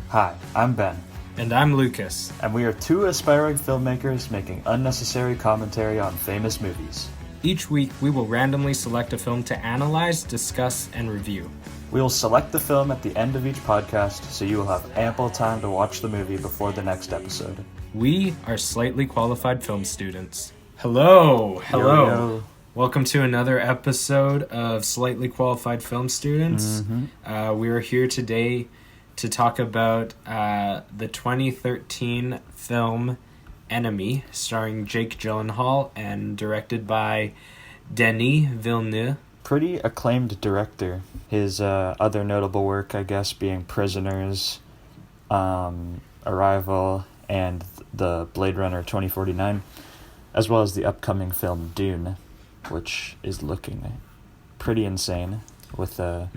Hi, I'm Ben, And I'm Lucas. and we are two aspiring filmmakers making unnecessary commentary on famous movies. Each week, we will randomly select a film to analyze, discuss, and review. We will select the film at the end of each podcast, so you will have ample time to watch the movie before the next episode. We are slightly qualified film students. Hello! Yo. Welcome to another episode of Slightly Qualified Film Students. We are here today to talk about the 2013 film Enemy, starring Jake Gyllenhaal and directed by Denis Villeneuve. Pretty acclaimed director. His other notable work, I guess, being Prisoners, Arrival, and the Blade Runner 2049, as well as the upcoming film Dune, which is looking pretty insane with a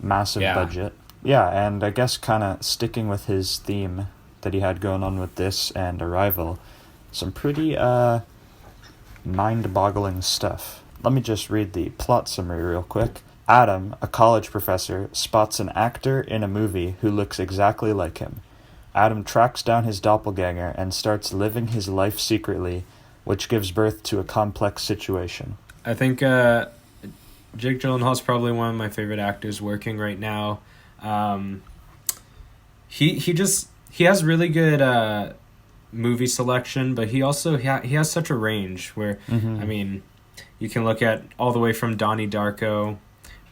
massive budget. Yeah, and I guess kind of sticking with his theme that he had going on with this and Arrival, some pretty mind-boggling stuff. Let me just read the plot summary real quick. Adam, a college professor, spots an actor in a movie who looks exactly like him. Adam tracks down his doppelganger and starts living his life secretly, which gives birth to a complex situation. I think Jake Gyllenhaal is probably one of my favorite actors working right now. He has really good movie selection, but he also he has such a range where I mean, you can look at all the way from Donnie Darko,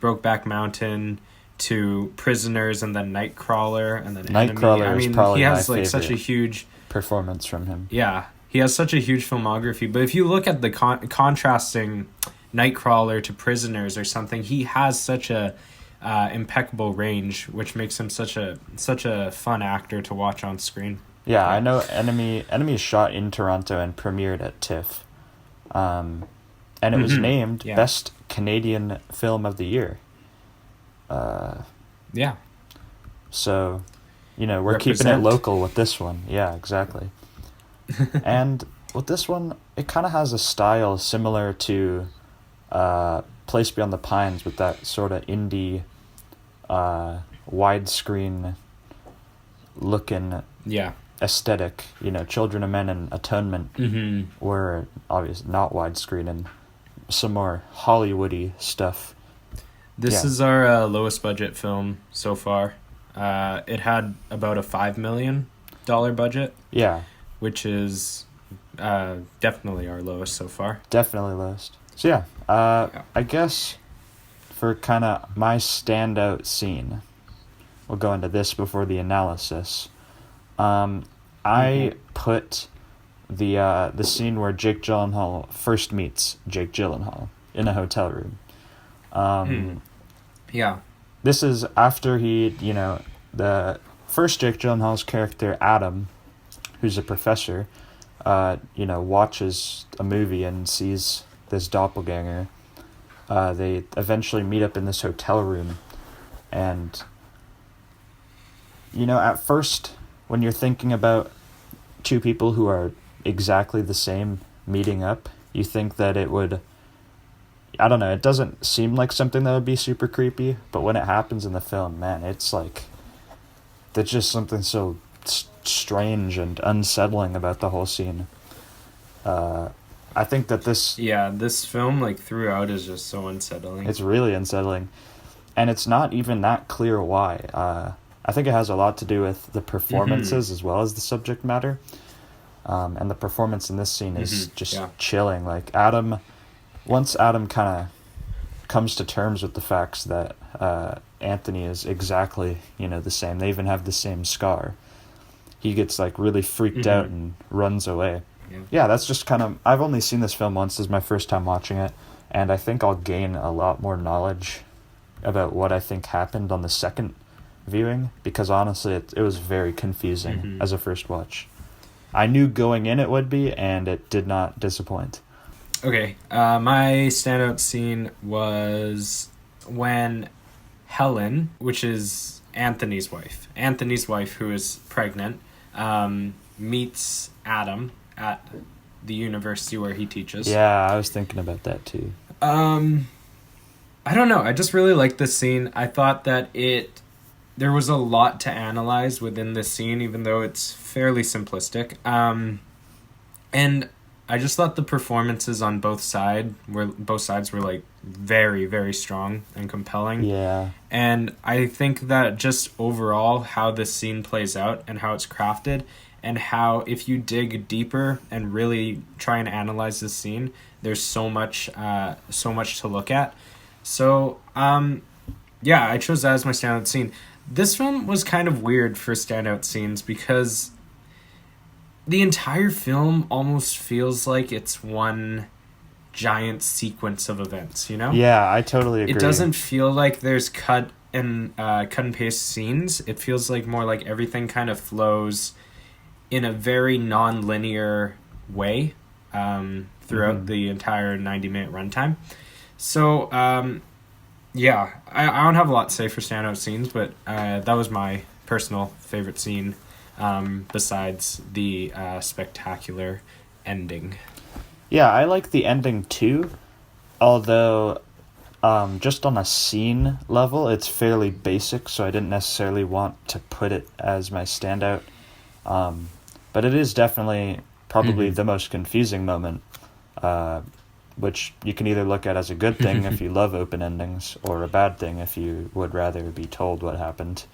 Brokeback Mountain, to Prisoners, and then Nightcrawler, and then Nightcrawler Enemy. is probably he has my like such a favorite huge performance from him. Yeah, he has such a huge filmography. But if you look at the contrasting Nightcrawler to Prisoners or something, he has such a impeccable range, which makes him such a fun actor to watch on screen. Yeah, I know Enemy is shot in Toronto and premiered at TIFF. And it was named Best Canadian Film of the Year. Yeah. So, we're keeping it local with this one. Yeah, exactly. And with this one, it kind of has a style similar to Place Beyond the Pines, with that sort of indie, widescreen looking aesthetic. Children of Men and Atonement were obviously not widescreen, and some more Hollywoody stuff. This is our lowest budget film so far. It had about a $5 million budget. Yeah. Which is definitely our lowest so far. Definitely lowest. So yeah, I guess for kind of my standout scene, we'll go into this before the analysis. I put the scene where Jake Gyllenhaal first meets Jake Gyllenhaal in a hotel room. Yeah. This is after he, the first Jake Gyllenhaal's character, Adam, who's a professor, watches a movie and sees this doppelganger. They eventually meet up in this hotel room, and, at first, when you're thinking about two people who are exactly the same meeting up, you think that it would, I don't know, it doesn't seem like something that would be super creepy, but when it happens in the film, man, it's like, there's just something so strange and unsettling about the whole scene. I think that this film throughout is just so unsettling. It's really unsettling, and it's not even that clear why. I think it has a lot to do with the performances as well as the subject matter, and the performance in this scene is just chilling. Like once Adam kind of comes to terms with the facts that Anthony is exactly the same, they even have the same scar, he gets really freaked out and runs away. Yeah, that's just kind of, I've only seen this film once. This is my first time watching it, and I think I'll gain a lot more knowledge about what I think happened on the second viewing, because honestly it was very confusing as a first watch. I knew going in it would be, and it did not disappoint. Okay, my standout scene was when Helen, which is Anthony's wife, who is pregnant, meets Adam at the university where he teaches. Yeah, I was thinking about that too. I don't know. I just really liked this scene. I thought that it there was a lot to analyze within this scene, even though it's fairly simplistic. And I just thought the performances on both sides were like very, very strong and compelling. Yeah. And I think that just overall how this scene plays out and how it's crafted, and how if you dig deeper and really try and analyze this scene, there's so much to look at. So yeah, I chose that as my standout scene. This film was kind of weird for standout scenes because the entire film almost feels like it's one giant sequence of events, you know? Yeah, I totally agree. It doesn't feel like there's cut and paste scenes. It feels like more like everything kind of flows in a very non-linear way throughout the entire 90-minute runtime. So, yeah, I don't have a lot to say for standout scenes, but that was my personal favorite scene, besides the spectacular ending. Yeah, I like the ending too, although just on a scene level, it's fairly basic, so I didn't necessarily want to put it as my standout. But it is definitely probably the most confusing moment, which you can either look at as a good thing if you love open endings, or a bad thing if you would rather be told what happened.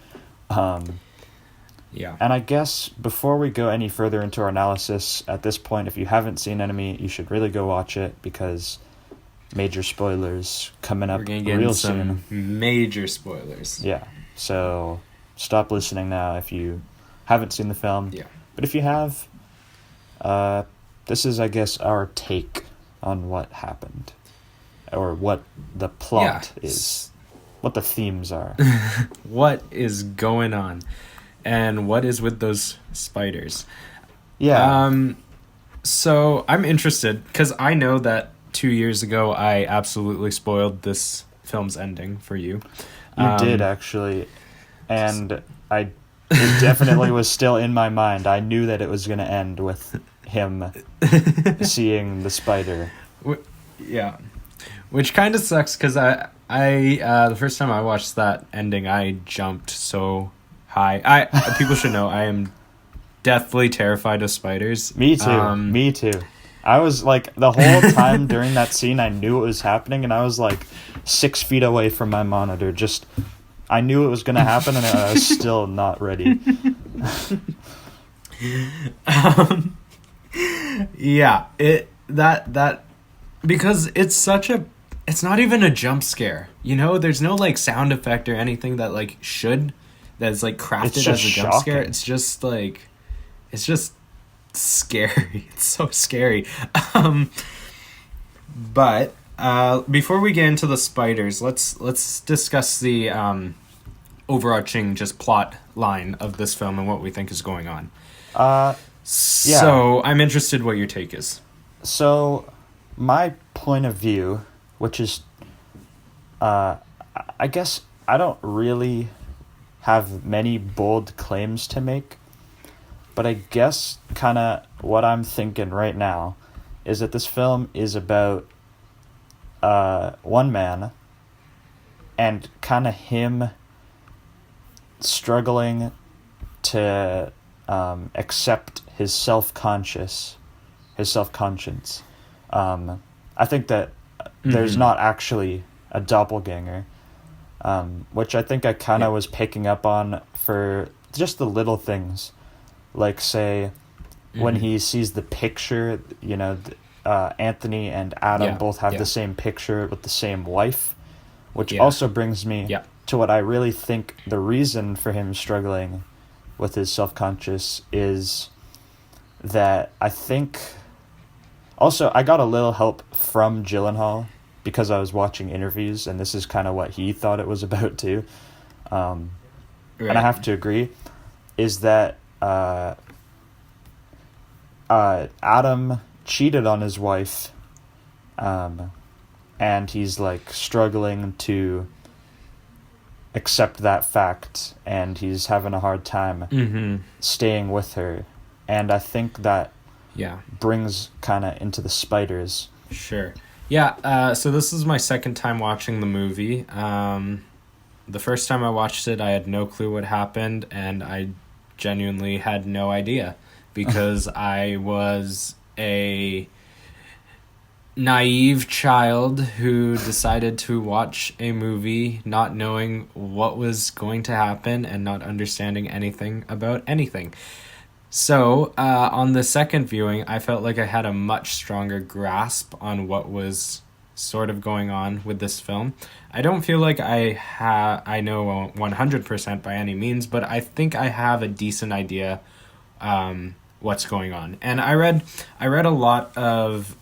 Yeah. And I guess before we go any further into our analysis, at this point, if you haven't seen Enemy, you should really go watch it, because major spoilers coming up real soon. Major spoilers. Yeah. So stop listening now if you haven't seen the film. Yeah. But if you have, this is, I guess, our take on what happened, or what the plot is, what the themes are. What is going on, and what is with those spiders? Yeah. So I'm interested, because I know that 2 years ago I absolutely spoiled this film's ending for you. You did, actually, and it definitely was still in my mind. I knew that it was going to end with him seeing the spider. Yeah. Which kind of sucks, because I the first time I watched that ending, I jumped so high. People should know I am deathly terrified of spiders. Me too. Me too. I was like, the whole time during that scene, I knew it was happening, and I was like 6 feet away from my monitor. Just, I knew it was going to happen, and I was still not ready. Yeah, because it's not even a jump scare, you know? There's no like sound effect or anything that that's like crafted as a jump scare. It's just scary. It's so scary. But before we get into the spiders, let's discuss the overarching just plot line of this film and what we think is going on. So I'm interested what your take is. So my point of view, which is, I guess I don't really have many bold claims to make, but I guess kind of what I'm thinking right now is that this film is about one man and kind of him struggling to accept his self-conscience. I think that there's not actually a doppelganger, which I think I kind of was picking up on for just the little things. Like, say, when he sees the picture, you know, Anthony and Adam both have the same picture with the same wife, which also brings me to what I really think the reason for him struggling with his self-conscious is that I think... Also, I got a little help from Gyllenhaal because I was watching interviews, and this is kind of what he thought it was about too. And I have to agree, is that Adam cheated on his wife, and he's like struggling to accept that fact, and he's having a hard time staying with her. And I think that brings kind of into the spiders. Sure. Yeah, so this is my second time watching the movie. the first time I watched it, I had no clue what happened, and I genuinely had no idea because I was a naive child who decided to watch a movie not knowing what was going to happen and not understanding anything about anything. So, on the second viewing, I felt like I had a much stronger grasp on what was sort of going on with this film. I don't feel like I know 100% by any means, but I think I have a decent idea what's going on. And I read a lot of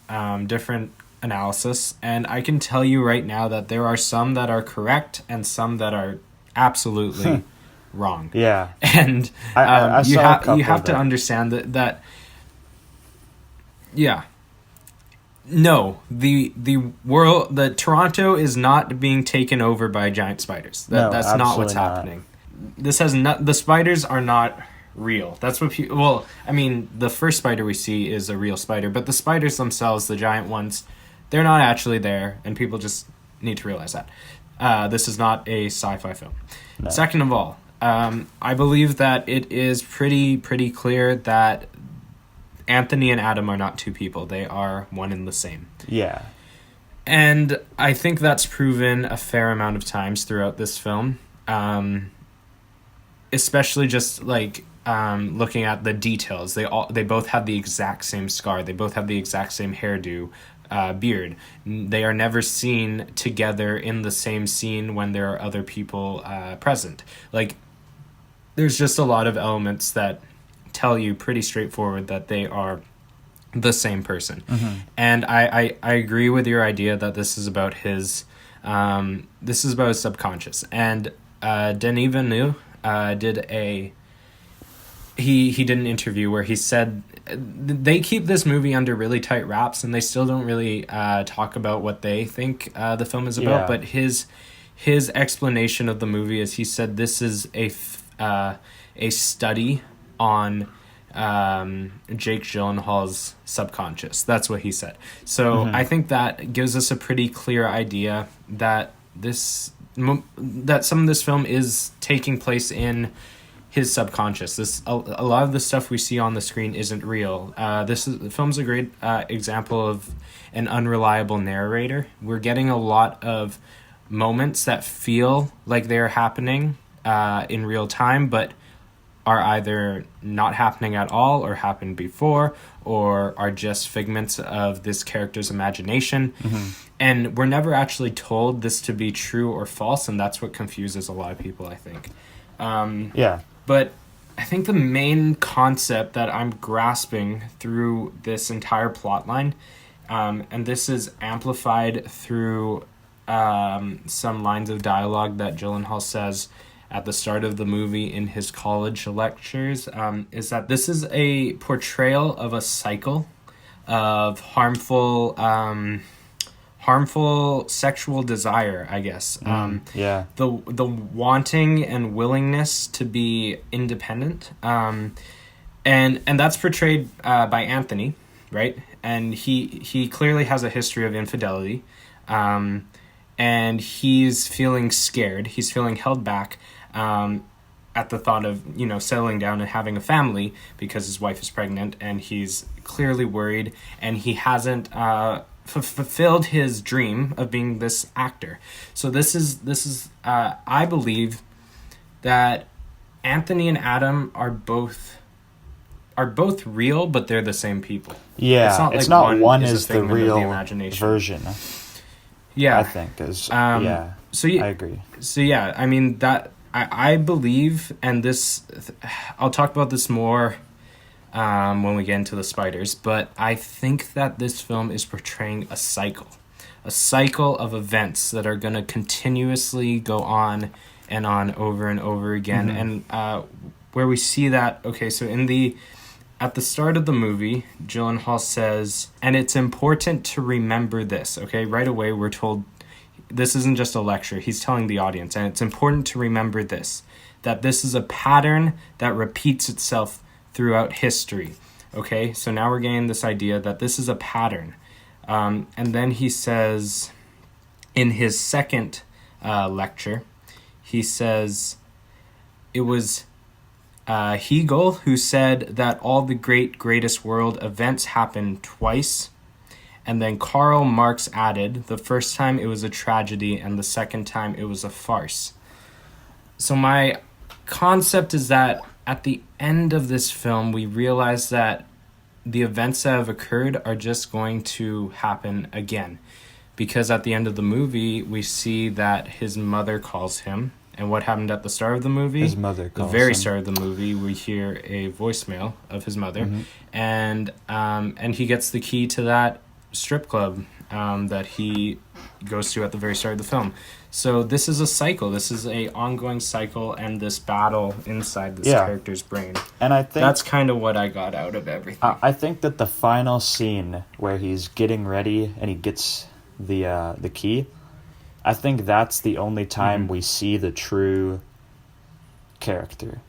different analysis, and I can tell you right now that there are some that are correct and some that are absolutely wrong. Yeah. And I you have to that. understand that yeah. No, the Toronto is not being taken over by giant spiders. That's not what's happening. This has not. The spiders are not real. That's what people. Well, I mean, the first spider we see is a real spider, but the spiders themselves, the giant ones, they're not actually there, and people just need to realize that. This is not a sci-fi film. No. Second of all, I believe that it is pretty clear that Anthony and Adam are not two people. They are one and the same. Yeah. And I think that's proven a fair amount of times throughout this film. Especially just like looking at the details. They both have the exact same scar. They both have the exact same hairdo, beard. They are never seen together in the same scene when there are other people present. Like, there's just a lot of elements that tell you pretty straightforward that they are the same person. Mm-hmm. And I agree with your idea that this is about his subconscious. And Denis Villeneuve he did an interview where he said they keep this movie under really tight wraps, and they still don't really talk about what they think the film is about. Yeah. But his explanation of the movie is, he said this is a study on Jake Gyllenhaal's subconscious. That's what he said. So I think that gives us a pretty clear idea that some of this film is taking place in his subconscious. A lot of the stuff we see on the screen isn't real. The film's a great example of an unreliable narrator. We're getting a lot of moments that feel like they're happening in real time, but are either not happening at all, or happened before, or are just figments of this character's imagination. Mm-hmm. And we're never actually told this to be true or false, and that's what confuses a lot of people, I think. Yeah. But I think the main concept that I'm grasping through this entire plotline, and this is amplified through some lines of dialogue that Gyllenhaal says at the start of the movie in his college lectures, is that this is a portrayal of a cycle of harmful sexual desire, I guess. Yeah. The wanting and willingness to be independent, and that's portrayed by Anthony, right? And he clearly has a history of infidelity, and he's feeling scared. He's feeling held back at the thought of, settling down and having a family because his wife is pregnant, and he's clearly worried, and he hasn't fulfilled his dream of being this actor. So this is I believe that Anthony and Adam are both real, but they're the same people. Yeah, it's not one is the real version. Yeah, I think is yeah. So yeah, I agree. So yeah, I mean that I believe, and this I'll talk about this more when we get into the spiders, but I think that this film is portraying a cycle of events that are going to continuously go on and on over and over again. Mm-hmm. And where we see that, okay, so at the start of the movie, Gyllenhaal says, and it's important to remember this, okay? Right away, we're told this isn't just a lecture. He's telling the audience, and it's important to remember this, that this is a pattern that repeats itself throughout history, okay? So now we're getting this idea that this is a pattern. And then he says, in his second lecture, he says it was Hegel who said that all the greatest world events happen twice. And then Karl Marx added, the first time it was a tragedy and the second time it was a farce. So my concept is that at the end of this film, we realize that the events that have occurred are just going to happen again. Because at the end of the movie, we see that his mother calls him. And what happened at the start of the movie? His mother calls him. The very start of the movie, we hear a voicemail of his mother. And he gets the key to that strip club that he goes to at the very start of the film. So this is a cycle. This is a ongoing cycle and this battle inside this character's brain. And I think that's kind of what I got out of everything. I think that the final scene where he's getting ready and he gets the key, I think that's the only time we see the true character.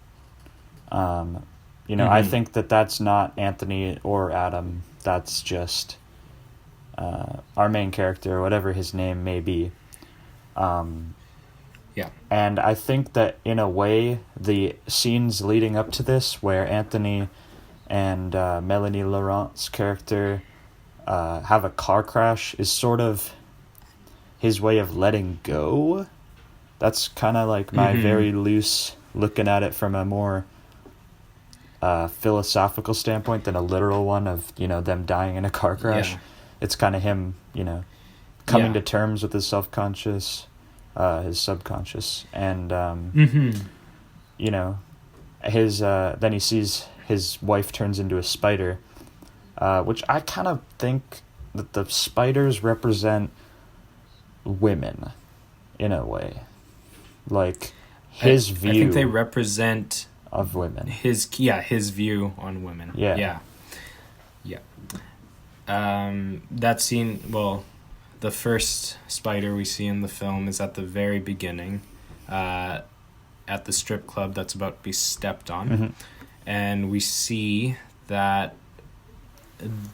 I think that's not Anthony or Adam. That's just our main character, whatever his name may be. And I think that in a way, the scenes leading up to this, where Anthony and Melanie Laurent's character have a car crash, is sort of his way of letting go. That's kind of like my very loose looking at it from a more philosophical standpoint than a literal one of, them dying in a car crash. Yeah. It's kind of him, coming to terms with his self-conscious, his subconscious. And, then he sees his wife turns into a spider, which I kind of think that the spiders represent women in a way. Like, his view. I think they represent of women. His view on women. Yeah. That scene, the first spider we see in the film is at the very beginning, at the strip club that's about to be stepped on. And we see that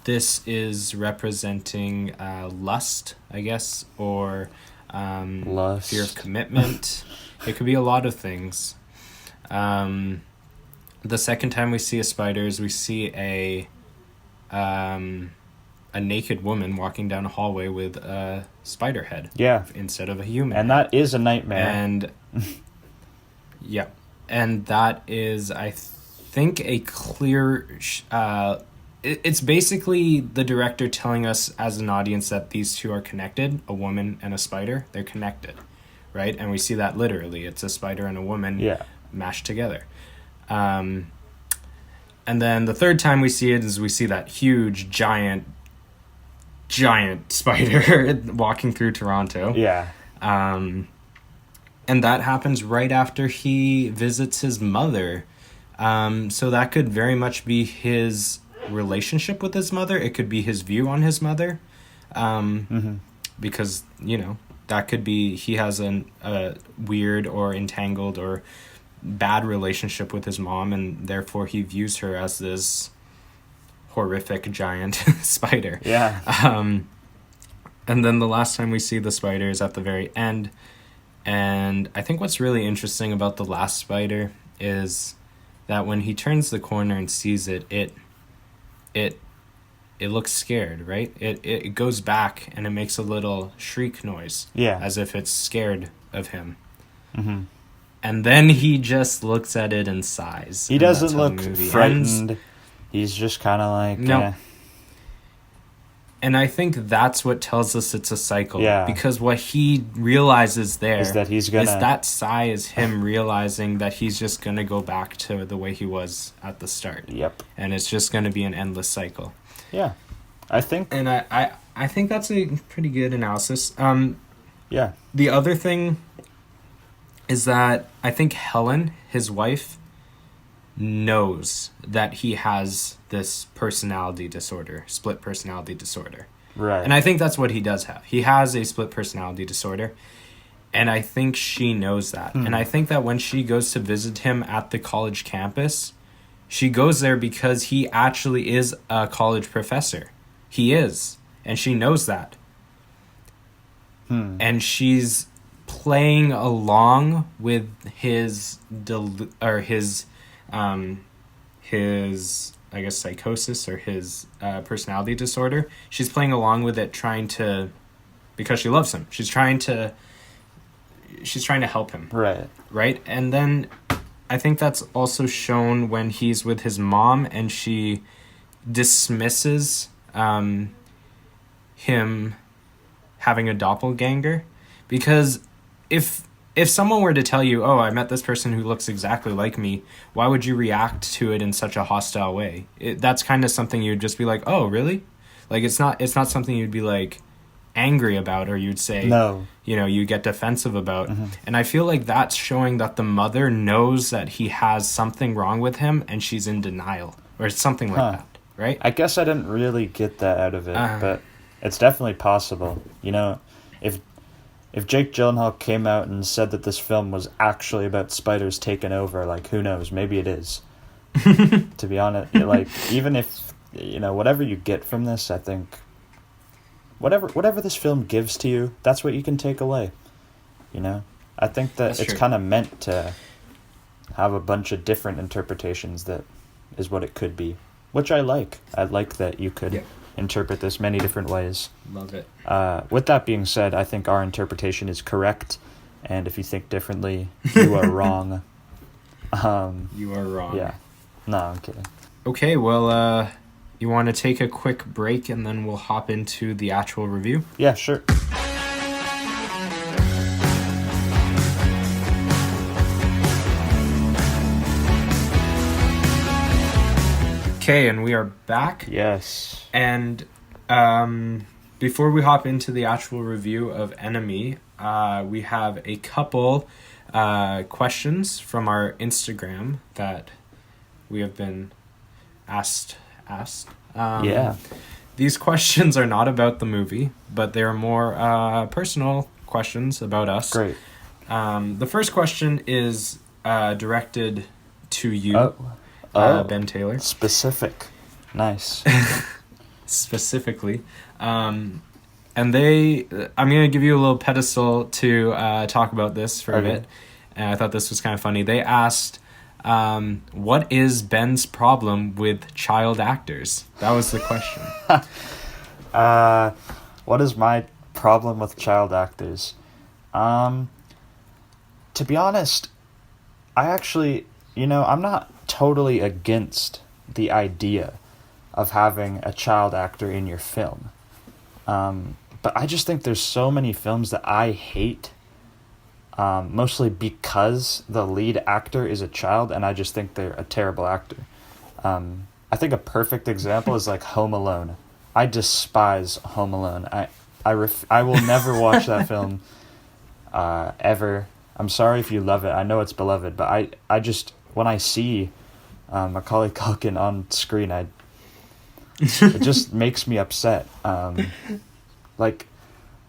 this is representing lust, I guess, or lust. Fear of commitment. It could be a lot of things. The second time we see a spider is we see a naked woman walking down a hallway with a spider head. Yeah. Instead of a human. And that is a nightmare. And and that is, I think, a clear. It's basically the director telling us as an audience that these two are connected. A woman and a spider. They're connected, right? And we see that literally. It's a spider and a woman mashed together. And then the third time we see it is we see that huge, giant spider walking through Toronto. Yeah. And that happens right after he visits his mother. So that could very much be his relationship with his mother. It could be his view on his mother. Because, that could be he has a weird or entangled or bad relationship with his mom, and therefore he views her as this horrific giant spider. Yeah. And then the last time we see the spider is at the very end. And I think what's really interesting about the last spider is that when he turns the corner and sees it, it looks scared, right? It goes back and it makes a little shriek noise. Yeah. As if it's scared of him. And then he just looks at it and sighs. He doesn't look frightened. Ends. He's just kind of like... No. And I think that's what tells us it's a cycle. Yeah. Because what he realizes there is that he's gonna... is that sigh is him realizing that he's just going to go back to the way he was at the start. Yep. And it's just going to be an endless cycle. Yeah. I think... And I think that's a pretty good analysis. Yeah. The other thing is that I think Helen, his wife, knows that he has this personality disorder, split personality disorder. Right. And I think that's what he does have. He has a split personality disorder. And I think she knows that. And I think that when she goes to visit him at the college campus, she goes there because he actually is a college professor. He is. And she knows that. And she's playing along with his I guess psychosis or his personality disorder. She's playing along with it, because she loves him. She's trying to help him. Right? And then I think that's also shown when he's with his mom and she dismisses him having a doppelganger. Because if someone were to tell you, oh, I met this person who looks exactly like me, why would you react to it in such a hostile way? That's kind of something you'd just be like, oh, really? Like, it's not something you'd be like angry about, or you'd say, no, you get defensive about. Mm-hmm. And I feel like that's showing that the mother knows that he has something wrong with him and she's in denial or something like that, right? I guess I didn't really get that out of it, but it's definitely possible. If Jake Gyllenhaal came out and said that this film was actually about spiders taking over, like, who knows, maybe it is. To be honest, like, even if whatever you get from this, I think whatever this film gives to you, that's what you can take away. I think that it's kind of meant to have a bunch of different interpretations. That is what it could be, which I like. I like that you could interpret this many different ways. Love it. With that being said, I think our interpretation is correct, and if you think differently, you are wrong. You are wrong. Yeah. No, I'm kidding. Okay, well, you want to take a quick break and then we'll hop into the actual review? Yeah, sure. Okay, and we are back. Yes. And before we hop into the actual review of Enemy, we have a couple questions from our Instagram that we have been asked. Yeah. These questions are not about the movie, but they're more personal questions about us. Great. The first question is directed to you, Ben Taylor. Specific. Nice. Specifically. And I'm going to give you a little pedestal to talk about this for a bit. And I thought this was kind of funny. They asked, what is Ben's problem with child actors? That was the question. What is my problem with child actors? To be honest, I actually, I'm not totally against the idea of having a child actor in your film. But I just think there's so many films that I hate, mostly because the lead actor is a child, and I just think they're a terrible actor. I think a perfect example is like Home Alone. I despise Home Alone. I will never watch that film ever. I'm sorry if you love it. I know it's beloved, but I just, when I see Macaulay Culkin on screen, it just makes me upset. Like,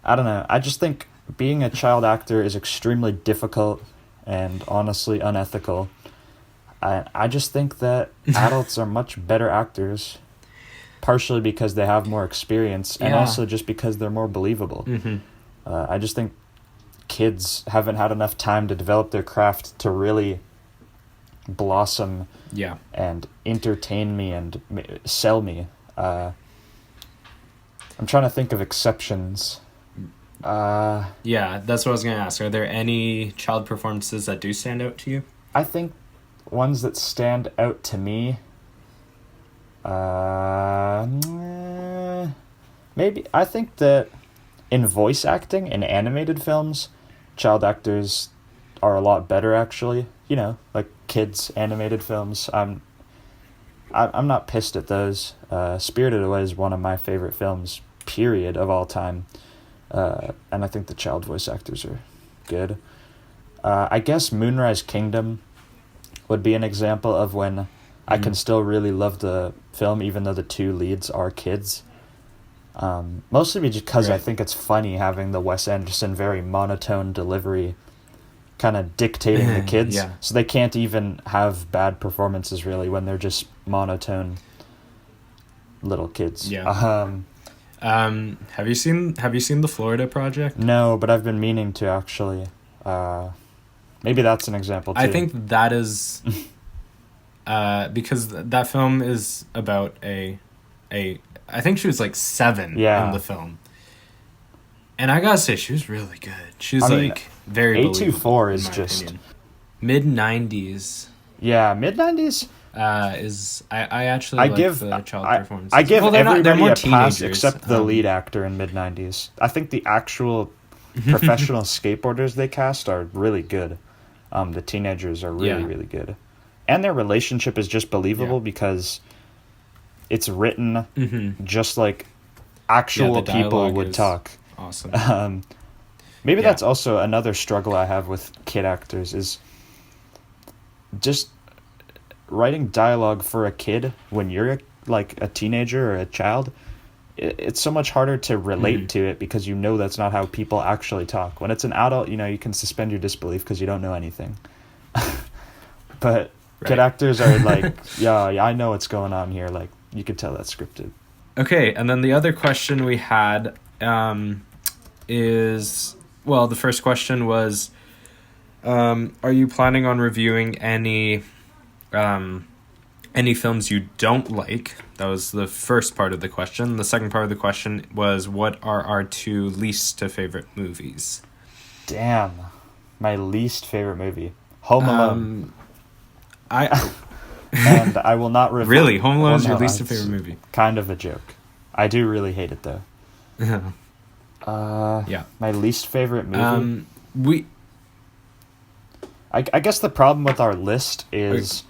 I don't know. I just think being a child actor is extremely difficult and honestly unethical. I just think that adults are much better actors, partially because they have more experience and also just because they're more believable. Mm-hmm. I just think kids haven't had enough time to develop their craft to really blossom and entertain me and sell me. I'm trying to think of exceptions. Yeah, that's what I was going to ask. Are there any child performances that do stand out to you? I think ones that stand out to me, maybe, I think that in voice acting, in animated films, child actors are a lot better, actually. Like kids' animated films. I'm not pissed at those. Spirited Away is one of my favorite films, period, of all time. And I think the child voice actors are good. I guess Moonrise Kingdom would be an example of when I can still really love the film, even though the two leads are kids. Mostly because I think it's funny having the Wes Anderson very monotone delivery kind of dictating the kids. So they can't even have bad performances, really, when they're just monotone little kids. Have you seen the Florida Project? No, but I've been meaning to actually. Maybe that's an example too. I think that is because that film is about a I think she was like 7 in the film. And I gotta say, she was really good. She was very believable. A24 is just mid-90s. Yeah, mid-90s is I actually like the child performances. I give everybody a pass teenagers, except the lead actor in mid-90s. I think the actual professional skateboarders they cast are really good. The teenagers are really good. And their relationship is just believable because it's written just like actual people would talk. Awesome. Maybe that's also another struggle I have with kid actors is just writing dialogue for a kid when you're like a teenager or a child. It's so much harder to relate to it because you know that's not how people actually talk. When it's an adult, you know, you can suspend your disbelief because you don't know anything. But kid actors are like, yeah, I know what's going on here. Like, you could tell that's scripted. Okay, and then the other question we had is, well, the first question was, are you planning on reviewing any films you don't like? That was the first part of the question. The second part of the question was, what are our 2 least favorite movies? Damn, my least favorite movie, Home Alone. And I will not review. Really, Home Alone is your least favorite movie? Kind of a joke. I do really hate it though. My least favorite movie. I guess the problem with our list is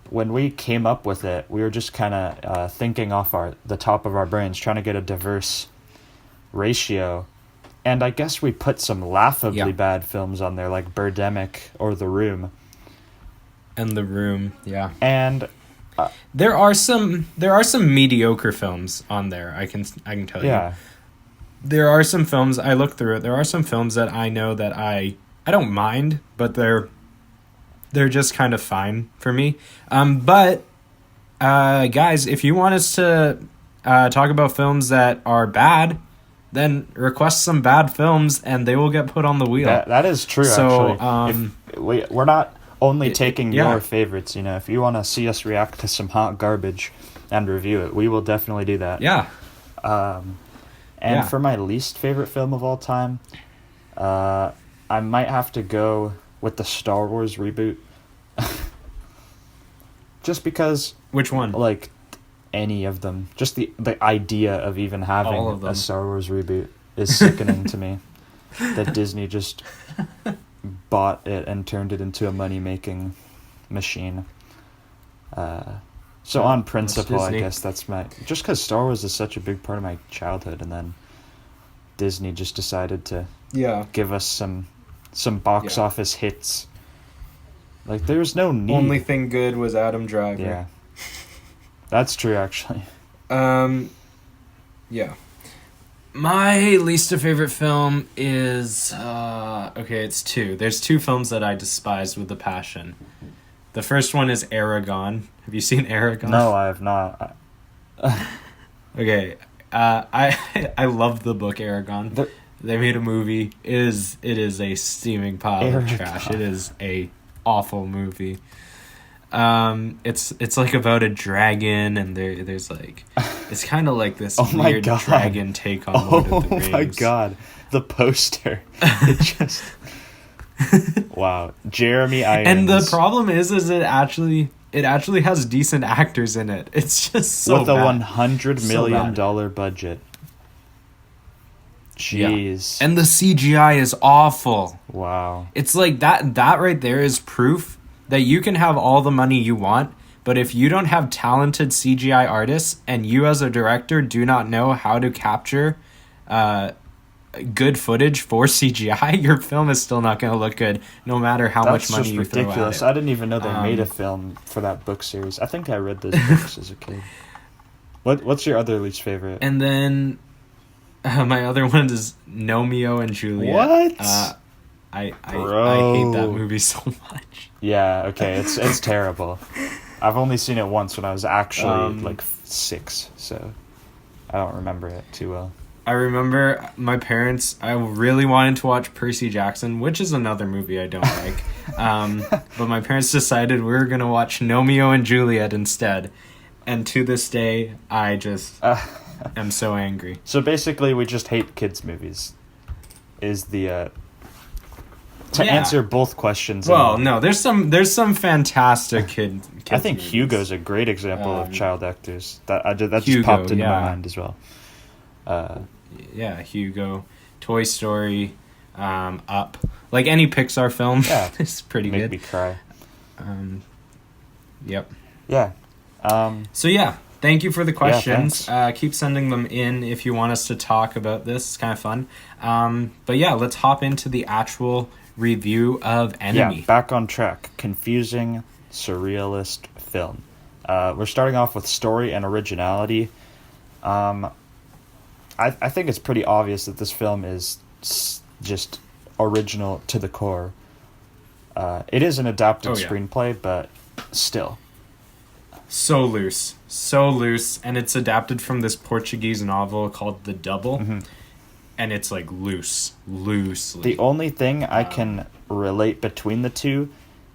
when we came up with it, we were just kind of thinking off the top of our brains, trying to get a diverse ratio. And I guess we put some laughably bad films on there, like Birdemic or The Room. And The Room, yeah. And there are some mediocre films on there. I can tell you. Yeah. There are some films I looked through it. There are some films that I know that I don't mind, but they're just kind of fine for me. But guys, if you want us to talk about films that are bad, then request some bad films and they will get put on the wheel. That is true. So, actually, we're not only taking your favorites. You know, if you want to see us react to some hot garbage and review it, we will definitely do that. Yeah. And for my least favorite film of all time, I might have to go with the Star Wars reboot. Just because... Which one? Like, any of them. Just the idea of even having a Star Wars reboot is sickening to me. That Disney just bought it and turned it into a money-making machine. So on principle, I guess that's my... Just because Star Wars is such a big part of my childhood, and then Disney just decided to give us some box office hits. Like, there's no need. Only thing good was Adam Driver. Yeah. That's true, actually. Yeah. My least favorite film is... it's 2. There's 2 films that I despise with a passion. The first one is Aragon. Have you seen Aragon? No, I have not. Okay. I love the book Aragon. They made a movie. It is a steaming pile of trash. It is a awful movie. It's like about a dragon, and there's like, it's kind of like this weird dragon take on Lord of the Rings. Oh my god, the poster! It just wow, Jeremy Irons. And the problem is it actually has decent actors in it. It's just so with bad. a $100 million budget. Jeez. Yeah. And the CGI is awful. Wow. It's like that right there is proof that you can have all the money you want, but if you don't have talented CGI artists and you as a director do not know how to capture good footage for CGI, your film is still not going to look good no matter how much money you throw at it. That's just ridiculous. I didn't even know they made a film for that book series. I think I read those books as a kid. What's your other least favorite? And then my other one is Romeo and Juliet. What? I hate that movie so much. Yeah, okay, it's terrible. I've only seen it once when I was actually 6, so I don't remember it too well. I remember my parents, I really wanted to watch Percy Jackson, which is another movie I don't like. But my parents decided we were going to watch Romeo and Juliet instead. And to this day, I just am so angry. So basically, we just hate kids' movies. Is the answer both questions. Well, no, there's some fantastic kids. I think movies. Hugo's a great example of child actors. That Hugo, just popped into my mind as well. Hugo, Toy Story, Up, like any Pixar film. Yeah, it's pretty good. Make me cry. Yep. Yeah. So yeah, thank you for the questions. Keep sending them in if you want us to talk about this. It's kind of fun. But yeah, let's hop into the actual review of Enemy. Yeah, back on track. Confusing, surrealist film. We're starting off with story and originality. I think it's pretty obvious that this film is just original to the core. It is an adapted screenplay, but still. So loose, and it's adapted from this Portuguese novel called The Double, and it's like loosely. The only thing I can relate between the two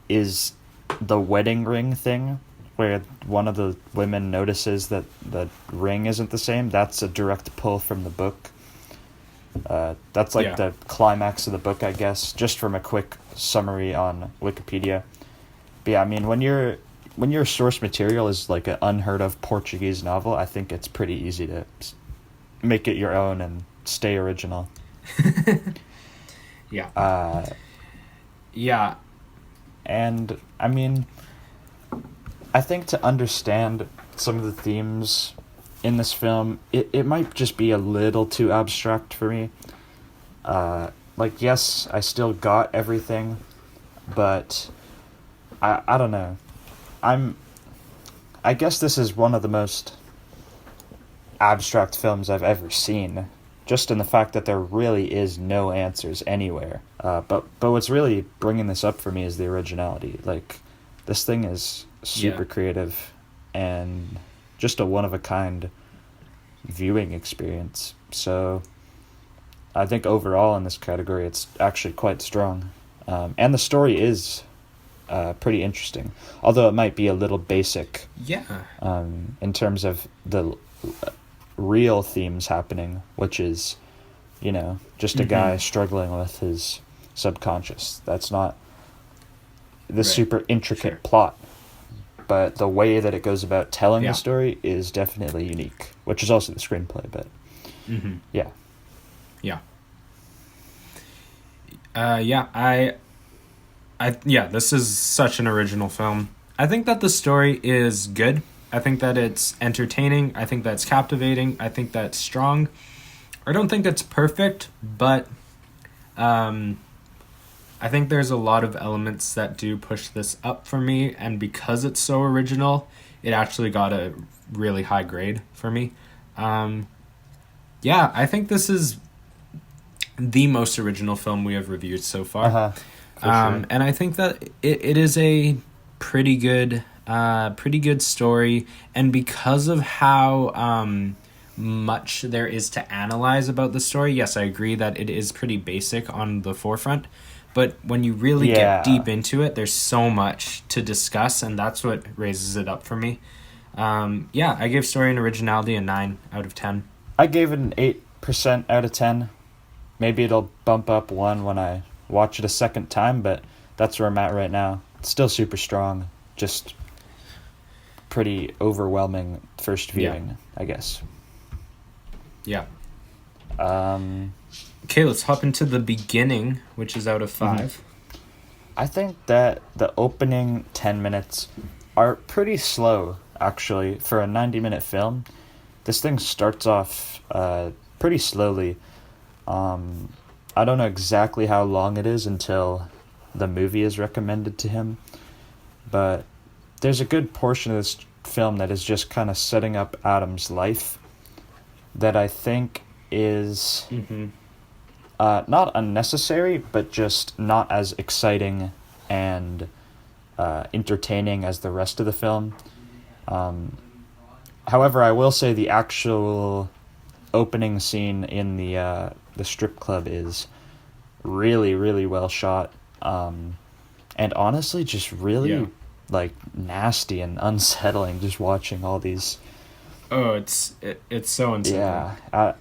is the wedding ring thing, where one of the women notices that the ring isn't the same. That's a direct pull from the book. That's like the climax of the book, I guess, just from a quick summary on Wikipedia. But yeah, I mean, when your source material is like an unheard of Portuguese novel, I think it's pretty easy to make it your own and stay original. Yeah. And I mean, I think to understand some of the themes in this film, it might just be a little too abstract for me. Like, yes, I still got everything, but I don't know. I guess this is one of the most abstract films I've ever seen, just in the fact that there really is no answers anywhere. But what's really bringing this up for me is the originality. Like, this thing is super creative and just a one-of-a-kind viewing experience. So I think overall in this category it's actually quite strong. And the story is pretty interesting, although it might be a little basic in terms of the real themes happening, which is, just a guy struggling with his subconscious. That's not the super intricate plot, but the way that it goes about telling the story is definitely unique, which is also the screenplay. But this is such an original film. I think that the story is good. I think that it's entertaining. I think that's captivating. I think that's strong. I don't think it's perfect, but I think there's a lot of elements that do push this up for me, and because it's so original, it actually got a really high grade for me. I think this is the most original film we have reviewed so far. Sure. And I think that it is a pretty good story, and because of how much there is to analyze about the story, yes, I agree that it is pretty basic on the forefront, but when you really get deep into it, there's so much to discuss, and that's what raises it up for me. I gave story and originality a 9 out of 10. I gave it an 8% out of 10. Maybe it'll bump up 1 when I watch it a second time, but that's where I'm at right now. It's still super strong, just pretty overwhelming first viewing, I guess. Yeah. Okay, let's hop into the beginning, which is out of 5. I think that the opening 10 minutes are pretty slow, actually, for a 90-minute film. This thing starts off pretty slowly. I don't know exactly how long it is until the movie is recommended to him, but there's a good portion of this film that is just kind of setting up Adam's life that I think is not unnecessary, but just not as exciting and entertaining as the rest of the film. However, I will say the actual opening scene in the strip club is really, really well shot, and honestly just really like nasty and unsettling, just watching all these. Oh, it's so unsettling. Yeah,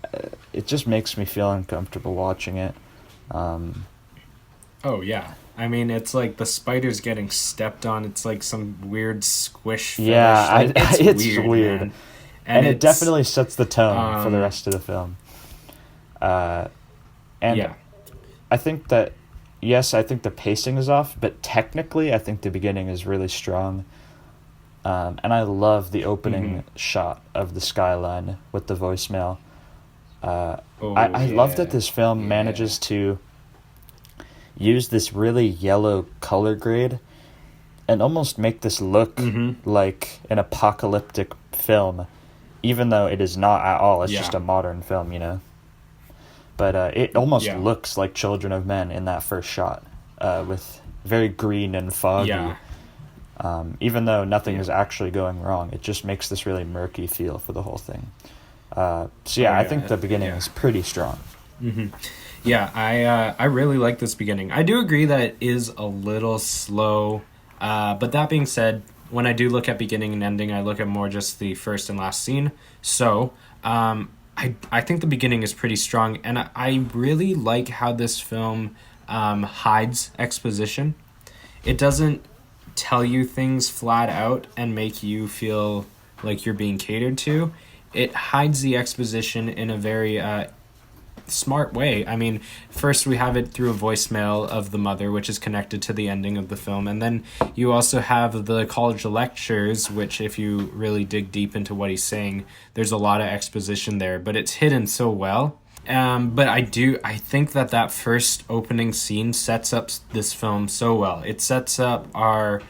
it just makes me feel uncomfortable watching it. Oh yeah, I mean, it's like the spider's getting stepped on. It's like some weird squish fetish. Yeah, it's weird. Man. And it definitely sets the tone for the rest of the film. And yeah. I think that, yes, I think the pacing is off, but technically I think the beginning is really strong. And I love the opening shot of the skyline with the voicemail. I love that this film manages to use this really yellow color grade and almost make this look like an apocalyptic film, even though it is not at all. It's just a modern film, you know. But it almost looks like Children of Men in that first shot, with very green and foggy. Yeah. Even though nothing is actually going wrong, it just makes this really murky feel for the whole thing. I think the beginning is pretty strong. Yeah, I really like this beginning. I do agree that it is a little slow, but that being said, when I do look at beginning and ending, I look at more just the first and last scene. So I think the beginning is pretty strong, and I really like how this film hides exposition. It doesn't tell you things flat out and make you feel like you're being catered to. It hides the exposition in a very smart way. I mean, first we have it through a voicemail of the mother, which is connected to the ending of the film, and then you also have the college lectures, which, if you really dig deep into what he's saying, there's a lot of exposition there, but it's hidden so well. But I think that first opening scene sets up this film so well. It sets up our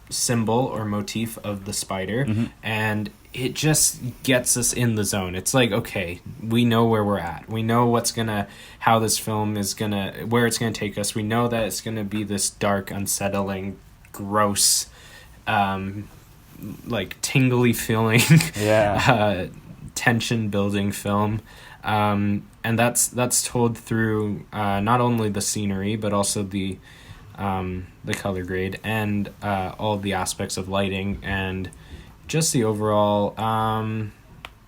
symbol or motif of the spider, and it just gets us in the zone. It's like, okay, we know where we're at. We know how this film is where it's gonna take us. We know that it's gonna be this dark, unsettling, gross, like tingly feeling, tension building film. And that's told through not only the scenery, but also the color grade and all the aspects of lighting and just the overall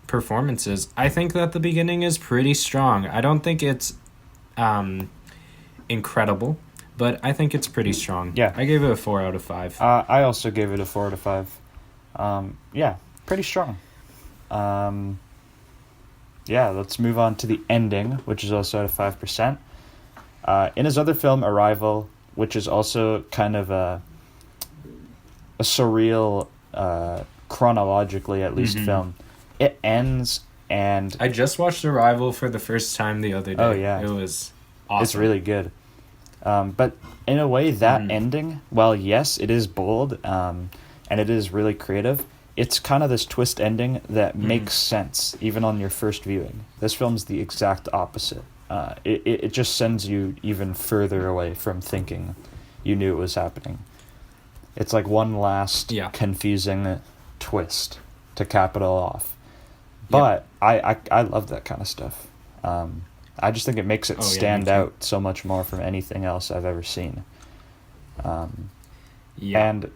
performances. I think that the beginning is pretty strong. I don't think it's incredible, but I think it's pretty strong. Yeah. I gave it a 4 out of 5. I also gave it a 4 out of 5. Pretty strong. Let's move on to the ending, which is also at a 5%. In his other film, Arrival, which is also kind of a surreal, chronologically at least, film, it ends, and I just watched Arrival for the first time the other day. Oh yeah, it was awesome. It's really good. But in a way, that ending, while yes, it is bold, and it is really creative, it's kind of this twist ending that makes sense even on your first viewing. This film's the exact opposite. It just sends you even further away from thinking you knew it was happening. It's like one last confusing twist to cap it all off. But I love that kind of stuff. I just think it makes it stand out so much more from anything else I've ever seen. And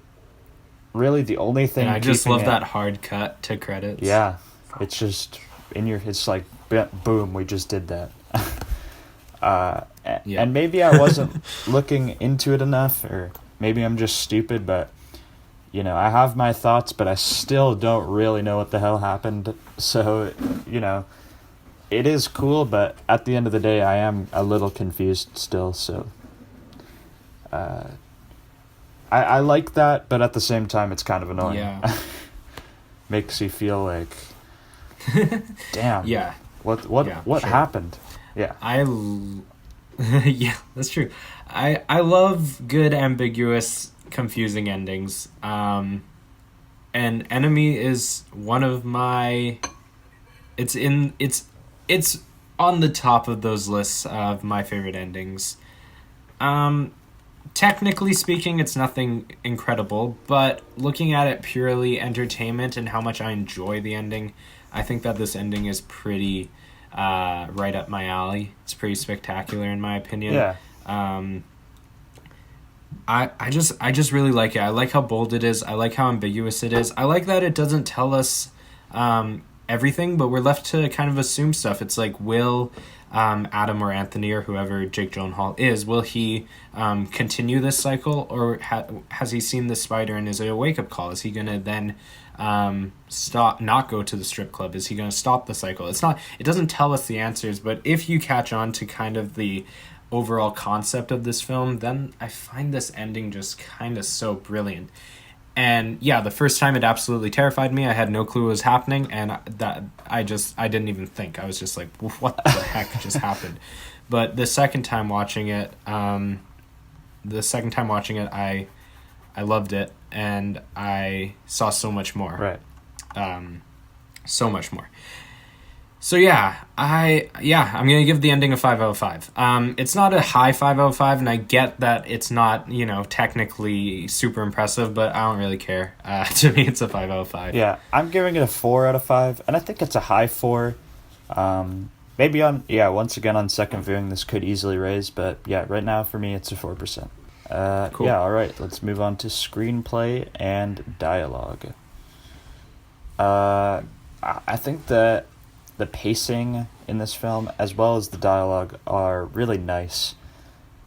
really the only thing... And I just love that hard cut to credits. Yeah. It's just it's like, boom, we just did that. And maybe I wasn't looking into it enough, or maybe I'm just stupid, but I have my thoughts, but I still don't really know what the hell happened. So, it is cool, but at the end of the day, I am a little confused still. So, I like that, but at the same time, it's kind of annoying. Yeah. Makes you feel like, damn. Yeah. What happened? Yeah. Yeah, that's true. I love good, ambiguous, confusing endings. And Enemy is one of my... It's on the top of those lists of my favorite endings. Technically speaking, it's nothing incredible, but looking at it purely entertainment and how much I enjoy the ending, I think that this ending is pretty right up my alley. It's pretty spectacular in my opinion. Yeah. I just really like it. I like how bold it is. I like how ambiguous it is. I like that it doesn't tell us everything, but we're left to kind of assume stuff. It's like, will Adam or Anthony or whoever Jake Gyllenhaal is, will he continue this cycle, or has he seen the spider and is it a wake-up call? Is he going to then not go to the strip club? Is he going to stop the cycle? It doesn't tell us the answers, but if you catch on to kind of the overall concept of this film, then I find this ending just kind of so brilliant. And yeah, the first time it absolutely terrified me. I had no clue what was happening, and I didn't even think. I was just like, what the heck just happened? But the second time watching it, I loved it, and I saw so much more. Right. So much more. So yeah, I'm gonna give the ending a 5 out of 5. It's not a high 5 out of 5, and I get that it's not, technically super impressive, but I don't really care. To me, it's a 5 out of 5. Yeah, I'm giving it a 4 out of 5, and I think it's a high 4. Maybe once again on second viewing, this could easily raise, but yeah, right now for me, it's a 4%. Cool. Yeah, all right, let's move on to screenplay and dialogue. I think that the pacing in this film, as well as the dialogue, are really nice,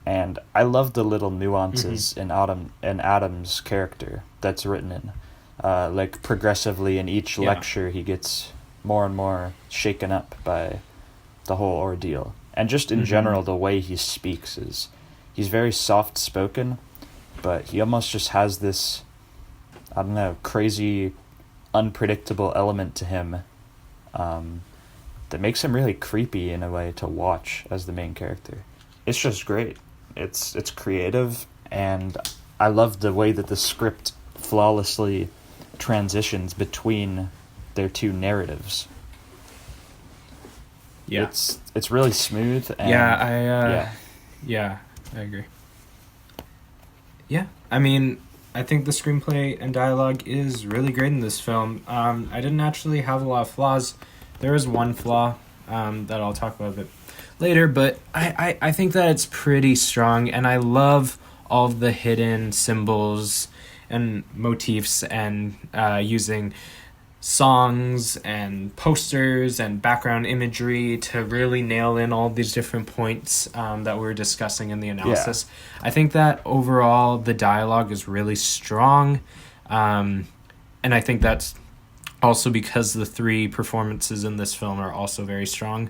and I love the little nuances in Adam's character that's written in. Like progressively in each lecture, he gets more and more shaken up by the whole ordeal, and just in general, the way he speaks he's very soft spoken, but he almost just has this, I don't know, crazy, unpredictable element to him. That makes him really creepy in a way to watch as the main character. It's just great. It's creative, and I love the way that the script flawlessly transitions between their two narratives. Yeah. It's really smooth. And, yeah, I agree. Yeah, I mean, I think the screenplay and dialogue is really great in this film. I didn't actually have a lot of flaws. There is one flaw that I'll talk about a bit later, but I think that it's pretty strong, and I love all of the hidden symbols and motifs and using songs and posters and background imagery to really nail in all these different points that we were discussing in the analysis. Yeah. I think that overall the dialogue is really strong, and I think that's also because the three performances in this film are also very strong.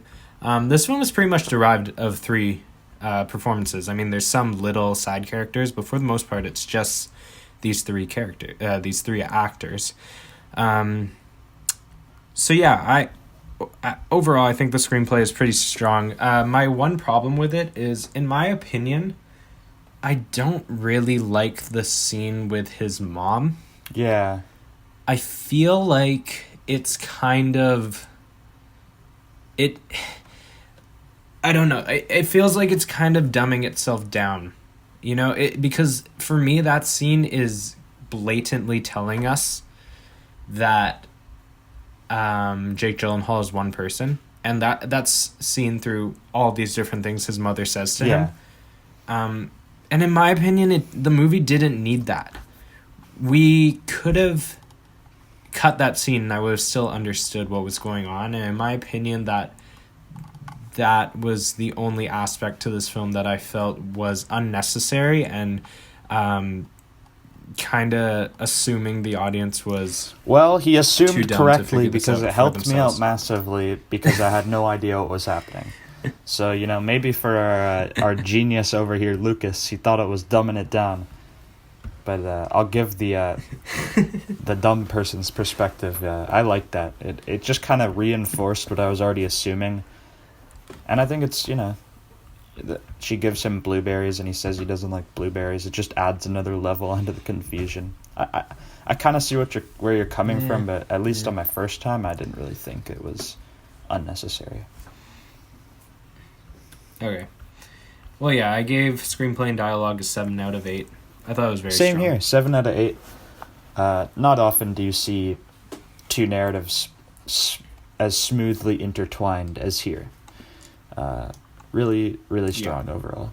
This film is pretty much derived of three performances. I mean, there's some little side characters, but for the most part, it's just these three actors. So yeah, overall, I think the screenplay is pretty strong. My one problem with it is, in my opinion, I don't really like the scene with his mom. Yeah. I feel like it's kind of... I don't know. It feels like it's kind of dumbing itself down. Because for me, that scene is blatantly telling us that Jake Gyllenhaal is one person. And that's seen through all these different things his mother says to him. And in my opinion, the movie didn't need that. We could have cut that scene and I would have still understood what was going on. And in my opinion, that was the only aspect to this film that I felt was unnecessary and kind of assuming the audience was... Well, he assumed correctly because it helped me out massively because I had no idea what was happening. So, maybe for our genius over here, Lucas, he thought it was dumbing it down. But I'll give the dumb person's perspective. I like that. It just kind of reinforced what I was already assuming. And I think it's, she gives him blueberries and he says he doesn't like blueberries. It just adds another level onto the confusion. I kind of see where you're coming from, but at least on my first time, I didn't really think it was unnecessary. Okay. Well, yeah, I gave screenplay and dialogue a 7 out of 8. I thought it was very strong. Same here, 7 out of 8. Not often do you see two narratives as smoothly intertwined as here. Really, really strong overall.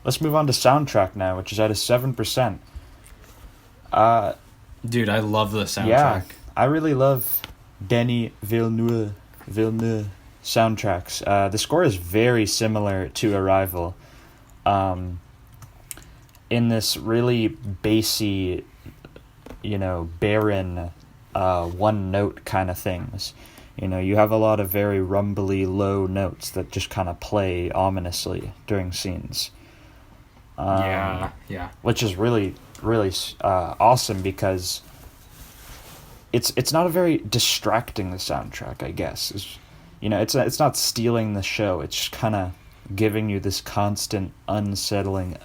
Let's move on to soundtrack now, which is at a 7%. Dude, I love the soundtrack. Yeah, I really love Denis Villeneuve soundtracks. The score is very similar to Arrival, in this really bassy, barren, one note kind of things. You have a lot of very rumbly low notes that just kind of play ominously during scenes. Yeah. Which is really, really awesome, because it's not a very distracting soundtrack, I guess. It's not stealing the show. It's just kind of giving you this constant unsettling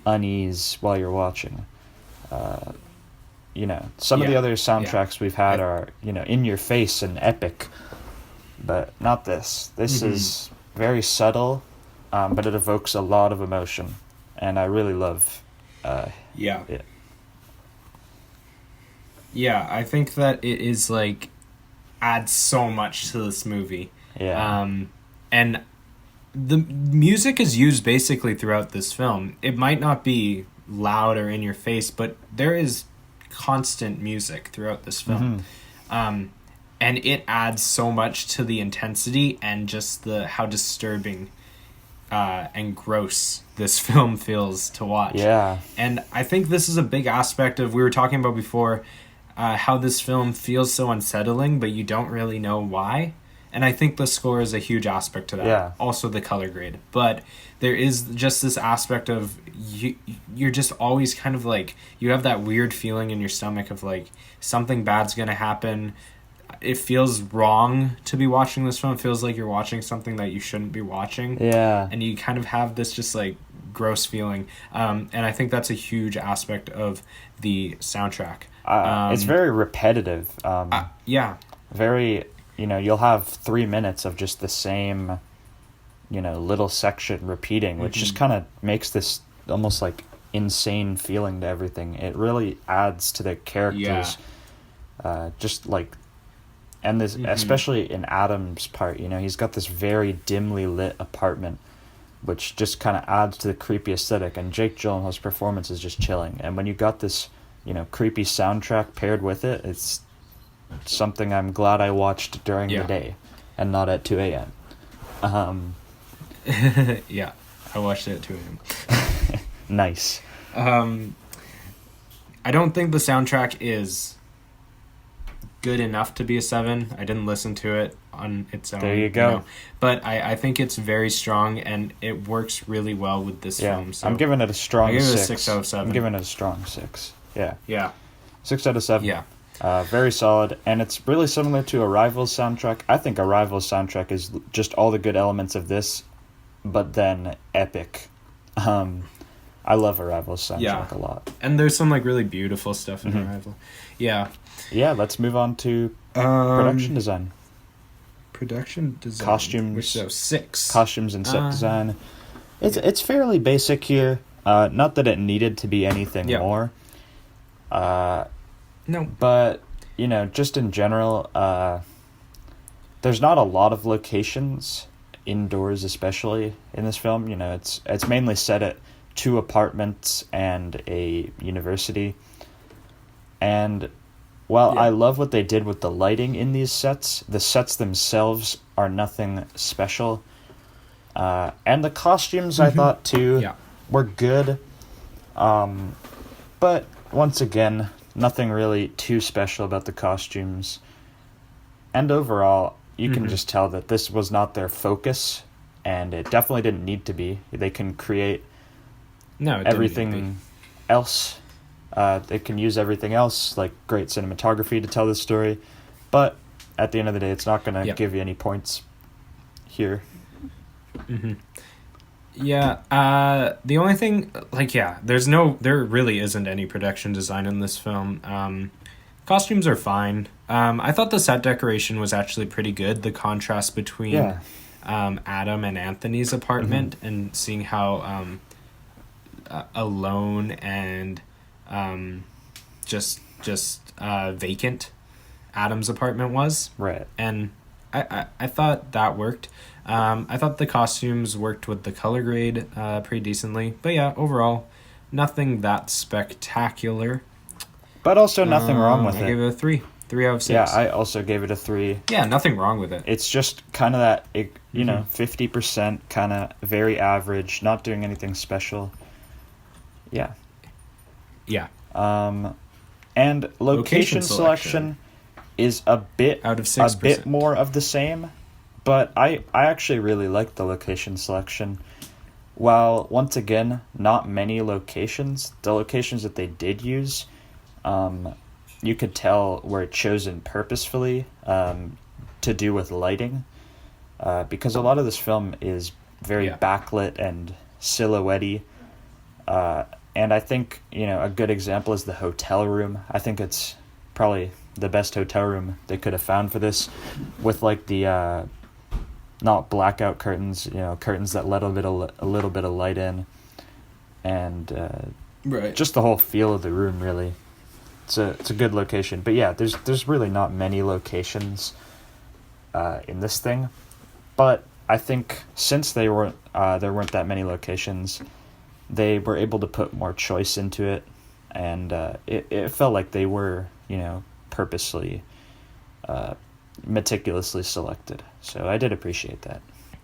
unease while you're watching. Some of the other soundtracks we've had are, in your face and epic, but not this. This is very subtle, but it evokes a lot of emotion, and I really love it. Yeah, I think that it is adds so much to this movie. Yeah. And the music is used basically throughout this film. It might not be loud or in your face, but there is constant music throughout this film. And it adds so much to the intensity and just how disturbing and gross this film feels to watch. Yeah. And I think this is a big aspect of, we were talking about before, how this film feels so unsettling, but you don't really know why. And I think the score is a huge aspect to that. Yeah. Also the color grade. But there is just this aspect of you're just always kind of you have that weird feeling in your stomach of something bad's going to happen. It feels wrong to be watching this film. It feels like you're watching something that you shouldn't be watching. Yeah. And you kind of have this just gross feeling. And I think that's a huge aspect of the soundtrack. It's very repetitive. Yeah. Very, you'll have 3 minutes of just the same, little section repeating, which just kind of makes this almost insane feeling to everything. It really adds to the characters. And this, especially in Adam's part, he's got this very dimly lit apartment, which just kind of adds to the creepy aesthetic. And Jake Gyllenhaal's performance is just chilling. And when you got this, creepy soundtrack paired with it, it's something I'm glad I watched during the day and not at 2 a.m. Yeah, I watched it at 2 a.m. Nice. I don't think the soundtrack is good enough to be a 7. I didn't listen to it on its own. There you go. But I think it's very strong, and it works really well with this film. So I'm giving it a strong 6. I give it a 6 out of 7. I'm giving it a strong 6. Yeah. 6 out of 7. Yeah. Very solid, and it's really similar to Arrival's soundtrack. I think Arrival's soundtrack is just all the good elements of this, but then epic. I love Arrival's soundtrack a lot. And there's some really beautiful stuff in Arrival. Yeah. Yeah, let's move on to production design. Production design. Costumes. Which is 6. Costumes and set design. It's fairly basic here. Not that it needed to be anything more. No. But, just in general, there's not a lot of locations, indoors especially, in this film. It's mainly set at 2 apartments and a university. And while I love what they did with the lighting in these sets, the sets themselves are nothing special. And the costumes, I thought, too, were good. But, once again, nothing really too special about the costumes. And overall, you can just tell that this was not their focus, and it definitely didn't need to be. They can create everything else. They can use everything else, like great cinematography, to tell this story. But at the end of the day, it's not going to give you any points here. Yeah, the only thing, there really isn't any production design in this film. Costumes are fine. I thought the set decoration was actually pretty good. The contrast between Adam and Anthony's apartment and seeing how alone and just vacant Adam's apartment was. Right. And I thought that worked. I thought the costumes worked with the color grade pretty decently. But yeah, overall, nothing that spectacular. But also nothing wrong with it. I gave it a 3. 3 out of 6. Yeah, I also gave it a 3. Yeah, nothing wrong with it. It's just kind of that, 50% kind of very average, not doing anything special. Yeah. Yeah. And location selection is a bit out of 6%. A bit more of the same, but I actually really like the location selection. While once again, not many locations, the locations that they did use, you could tell were chosen purposefully to do with lighting, because a lot of this film is very backlit and silhouette-y. And I think, a good example is the hotel room. I think it's probably the best hotel room they could have found for this, with like the not blackout curtains, curtains that let a little bit of light in, and just the whole feel of the room. Really, it's a good location. But yeah, there's really not many locations in this thing, but I think since there weren't that many locations, they were able to put more choice into it, and it felt like they were, purposely, meticulously selected. So I did appreciate that.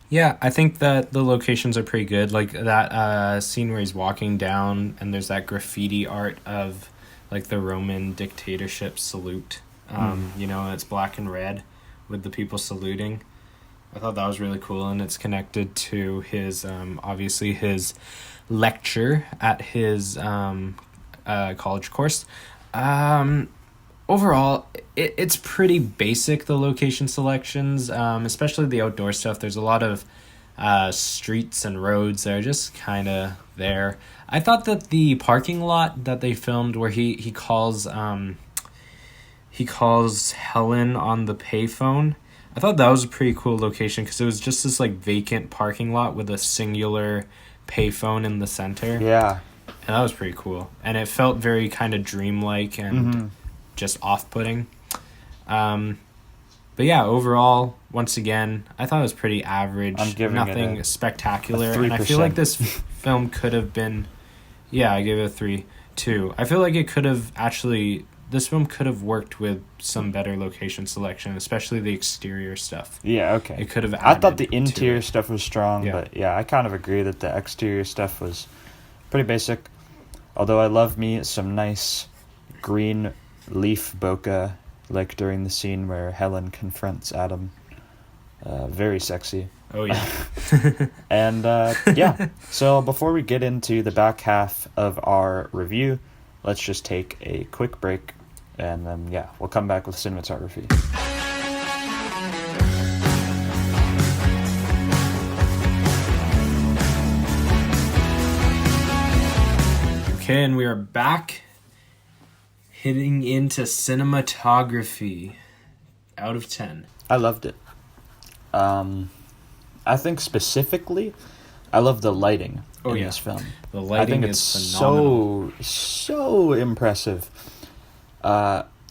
Yeah, I think that the locations are pretty good. Like that scene where he's walking down and there's that graffiti art of like the Roman dictatorship salute. It's black and red with the people saluting. I thought that was really cool, and it's connected to his obviously his lecture at his college course. Overall, it's pretty basic, the location selections, especially the outdoor stuff. There's a lot of streets and roads that are just kind of there. I thought that the parking lot that they filmed where he calls Helen on the payphone, I thought that was a pretty cool location because it was just this like vacant parking lot with a singular payphone in the center. Yeah. And that was pretty cool. And it felt very kind of dreamlike and just off-putting. But yeah, overall, once again, I thought it was pretty average. I'm giving nothing it spectacular. a 3%. And I feel like this film could have been... Yeah, I gave it a 3, too. I feel like it could have actually... This film could have worked with some better location selection, especially the exterior stuff. Yeah, okay. It could have I thought the interior stuff was strong, Yeah. but yeah, I kind of agree that the exterior stuff was pretty basic. Although I love me some nice green leaf bokeh, like during the scene where Helen confronts Adam. Very sexy. Oh, yeah. And yeah, so before we get into the back half of our review, let's just take a quick break, and then, yeah, we'll come back with cinematography. Okay, and we are back, hitting into cinematography. Out of 10. I loved it. I think specifically, I love the lighting in this film. The lighting is phenomenal. so impressive.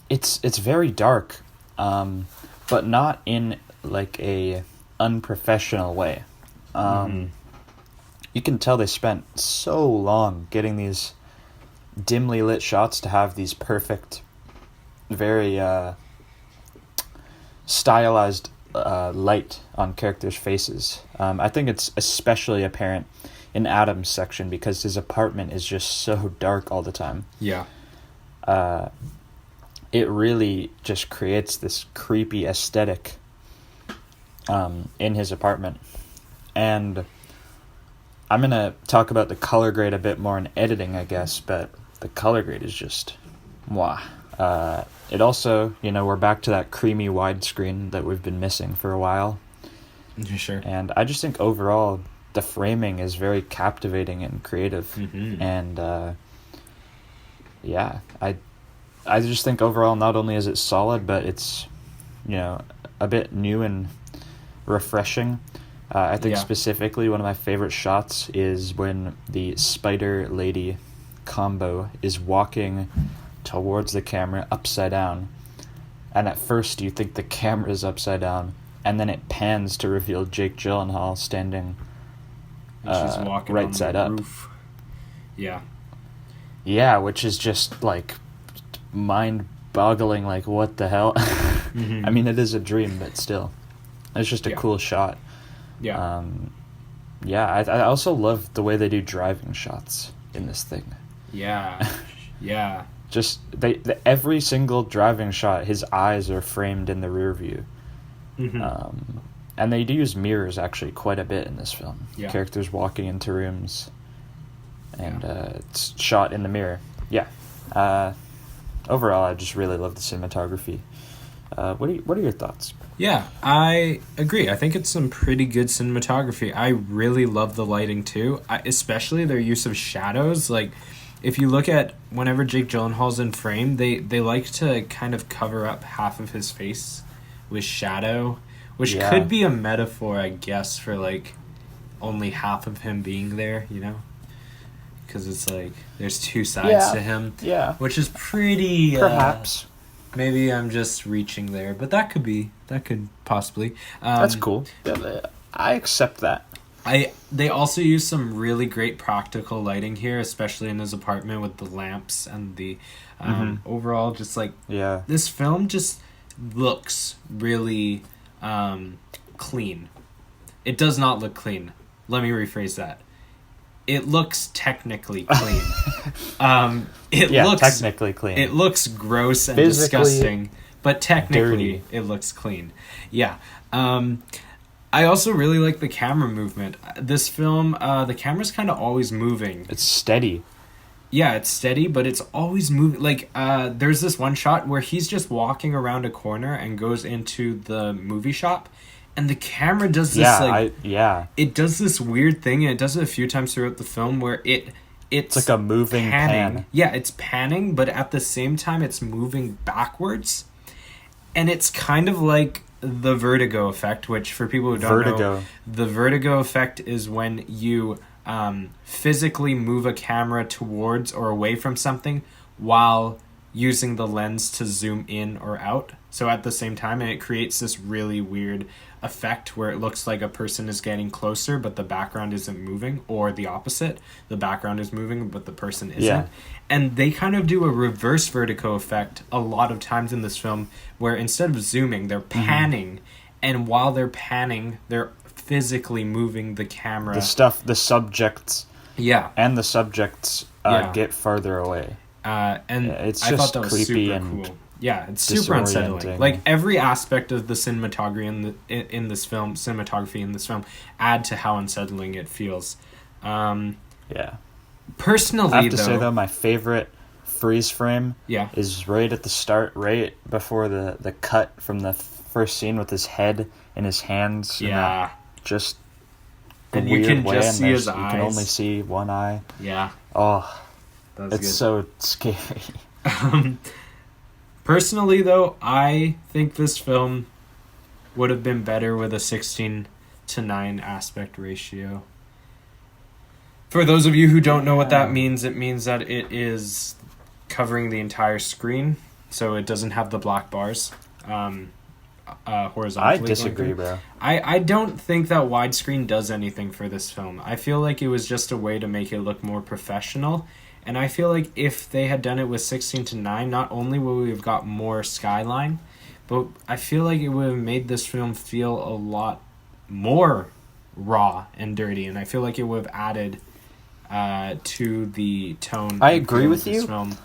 It's very dark, but not in like a unprofessional way. You can tell they spent so long getting these dimly lit shots to have these perfect, very stylized light on characters' faces. I think it's especially apparent in Adam's section because his apartment is just so dark all the time. Yeah. It really just creates this creepy aesthetic in his apartment. And I'm going to talk about the color grade a bit more in editing, I guess, but the color grade is just mwah. It also, we're back to that creamy widescreen that we've been missing for a while. Sure. And I just think overall the framing is very captivating and creative. And yeah, I just think overall not only is it solid, but it's, a bit new and refreshing. I think specifically one of my favorite shots is when the spider lady combo is walking towards the camera upside down, and at first you think the camera's upside down, and then it pans to reveal Jake Gyllenhaal standing And she's walking right on side the up. roof. Yeah. Yeah, which is just like mind-boggling. Like, what the hell? Mm-hmm. I mean, it is a dream, but still, it's just a cool shot. Yeah. Yeah, I also love the way they do driving shots in this thing. Yeah. Yeah. Just every single driving shot, his eyes are framed in the rear view. Mm-hmm. And they do use mirrors actually quite a bit in this film. Yeah. Characters walking into rooms, and it's shot in the mirror. Yeah. Overall, I just really love the cinematography. What are your thoughts? Yeah, I agree. I think it's some pretty good cinematography. I really love the lighting too, especially their use of shadows. Like, if you look at whenever Jake Gyllenhaal's in frame, they like to kind of cover up half of his face with shadow, which could be a metaphor, I guess, for like only half of him being there, you know? Because it's like there's two sides to him. Yeah. Which is pretty... Perhaps. Maybe I'm just reaching there, but that could possibly. That's cool. I accept that. They also use some really great practical lighting here, especially in his apartment with the lamps and the overall just like this film just looks really clean. It does not look clean. Let me rephrase that. It looks technically clean. Looks technically clean. It looks gross and disgusting, but technically it looks clean. Yeah. I also really like the camera movement. This film, the camera's kind of always moving. It's steady. Yeah, it's steady, but it's always moving. Like, there's this one shot where he's just walking around a corner and goes into the movie shop. And the camera does this, it does this weird thing, and it does it a few times throughout the film where it's like a moving pan. Yeah, it's panning, but at the same time, it's moving backwards. And it's kind of like the Vertigo Effect, which for people who don't know, the Vertigo Effect is when you physically move a camera towards or away from something while using the lens to zoom in or out. So at the same time, and it creates this really weird effect where it looks like a person is getting closer, but the background isn't moving, or the opposite. The background is moving, but the person isn't. Yeah. And they kind of do a reverse Vertigo Effect a lot of times in this film, where instead of zooming, they're panning, and while they're panning, they're physically moving the camera. The subjects. Yeah. And the subjects get farther away. And it's I just thought that was creepy super and cool. Yeah, it's super unsettling. Like, every aspect of the cinematography in this film add to how unsettling it feels. Personally, I have to say though, my favorite freeze frame is right at the start, right before the cut from the first scene with his head in his hands. Yeah, just and you can just see his eyes. You can only see one eye. Yeah. Oh, it's so scary. Personally, though, I think this film would have been better with a 16:9 aspect ratio. For those of you who don't know what that means, it means that it is covering the entire screen, so it doesn't have the black bars horizontally. I disagree, bro. I don't think that widescreen does anything for this film. I feel like it was just a way to make it look more professional. And I feel like if they had done it with 16:9, not only would we have got more skyline, but I feel like it would have made this film feel a lot more raw and dirty. And I feel like it would have added to the tone. I agree with you. Film.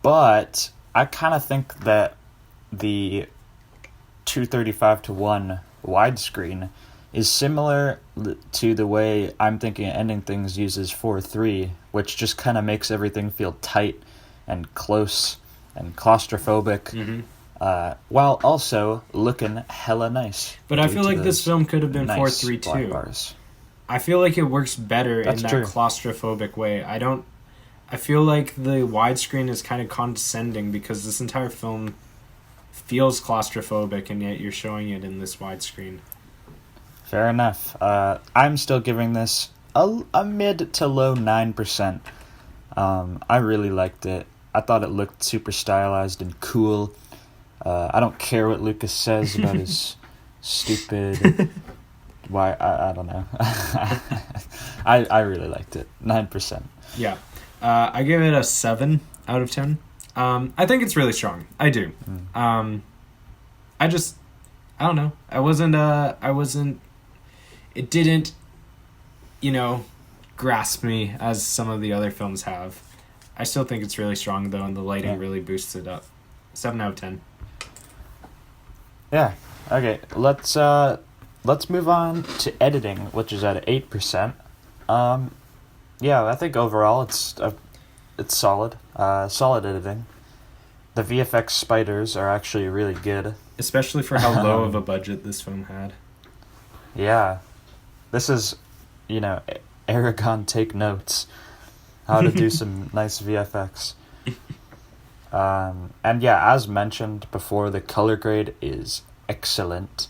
But I kind of think that the 235:1 widescreen is similar to the way I'm thinking Ending Things uses 4:3, which just kind of makes everything feel tight and close and claustrophobic, while also looking hella nice. But I feel like this film could have been 4:3 too. I feel like it works better in that claustrophobic way. I feel like the widescreen is kind of condescending because this entire film feels claustrophobic, and yet you're showing it in this widescreen. Fair enough. I'm still giving this a mid to low 9%. I really liked it. I thought it looked super stylized and cool. I don't care what Lucas says about his stupid... Why, I don't know. I really liked it. 9%. Yeah. I give it a 7 out of 10. I think it's really strong. I do. I don't know. It didn't, grasp me as some of the other films have. I still think it's really strong, though, and the lighting really boosts it up. 7 out of 10. Yeah. Okay, let's move on to editing, which is at 8%. Yeah, I think overall it's solid. Solid editing. The VFX spiders are actually really good. Especially for how low of a budget this film had. Yeah. This is, Aragon take notes. How to do some nice VFX. And yeah, as mentioned before, the color grade is excellent.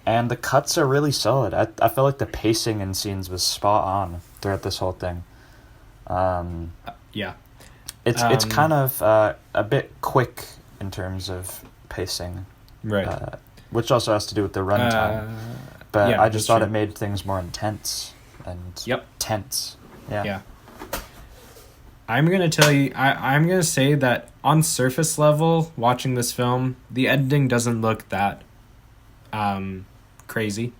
And the cuts are really solid. I feel like the pacing in scenes was spot on throughout this whole thing. Yeah. It's kind of a bit quick in terms of pacing. Right. Which also has to do with the runtime. But yeah, I just thought true. it made things more intense and tense. Yeah. I'm going to tell you, I'm going to say that on surface level, watching this film, the editing doesn't look that crazy.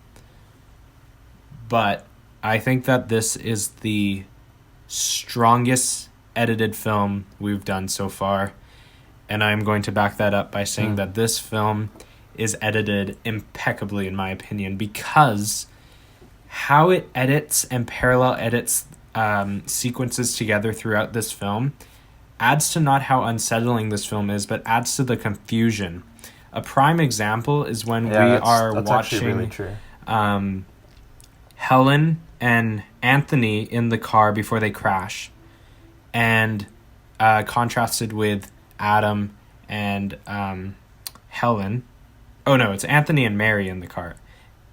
But I think that this is the strongest edited film we've done so far. And I'm going to back that up by saying that this film is edited impeccably, in my opinion, because how it edits and parallel edits sequences together throughout this film adds to not how unsettling this film is, but adds to the confusion. A prime example is when we are watching really true. Helen and Anthony in the car before they crash, and contrasted with Adam and Helen. Oh no, it's Anthony and Mary in the car,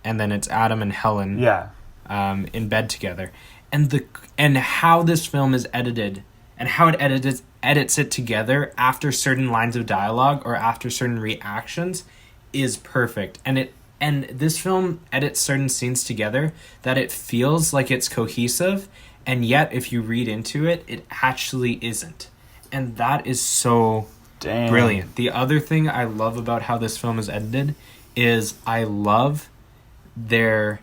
and then it's Adam and Helen in bed together. And how this film is edited and how it edits it together after certain lines of dialogue or after certain reactions is perfect. And this film edits certain scenes together that it feels like it's cohesive, and yet if you read into it, it actually isn't. And that is so brilliant. The other thing I love about how this film is edited is I love their...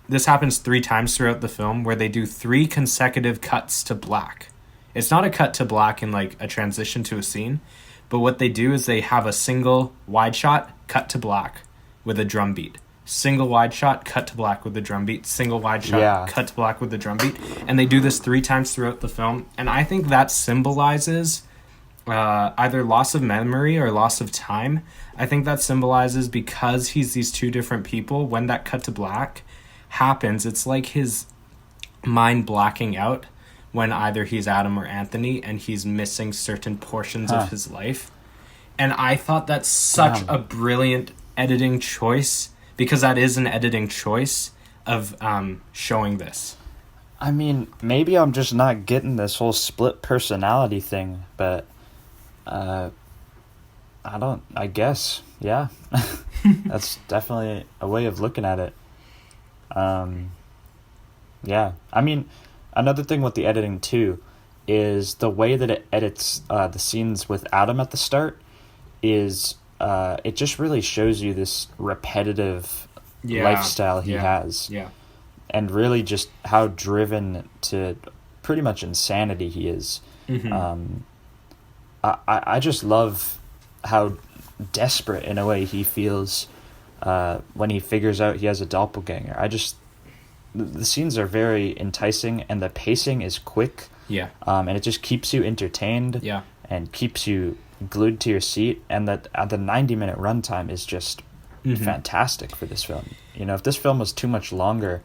this happens 3 times throughout the film where they do 3 consecutive cuts to black. It's not a cut to black in like a transition to a scene, but what they do is they have a single wide shot, cut to black with a drum beat. Single wide shot, cut to black with the drum beat. Single wide shot, cut to black with the drum beat. And they do this 3 times throughout the film. And I think that symbolizes either loss of memory or loss of time. I think that symbolizes because he's these 2 different people, when that cut to black happens, it's like his mind blacking out when either he's Adam or Anthony and he's missing certain portions of his life. And I thought that's such a brilliant editing choice, because that is an editing choice of showing this. I mean, maybe I'm just not getting this whole split personality thing, but I guess, yeah. That's definitely a way of looking at it. Yeah. I mean, another thing with the editing too is the way that it edits the scenes with Adam at the start is it just really shows you this repetitive lifestyle he has. Yeah. And really just how driven to pretty much insanity he is. Mm-hmm. I just love how desperate in a way he feels when he figures out he has a doppelganger. The scenes are very enticing and the pacing is quick. Yeah. And it just keeps you entertained. Yeah. And keeps you glued to your seat, and that the 90-minute runtime is just fantastic for this film. If this film was too much longer,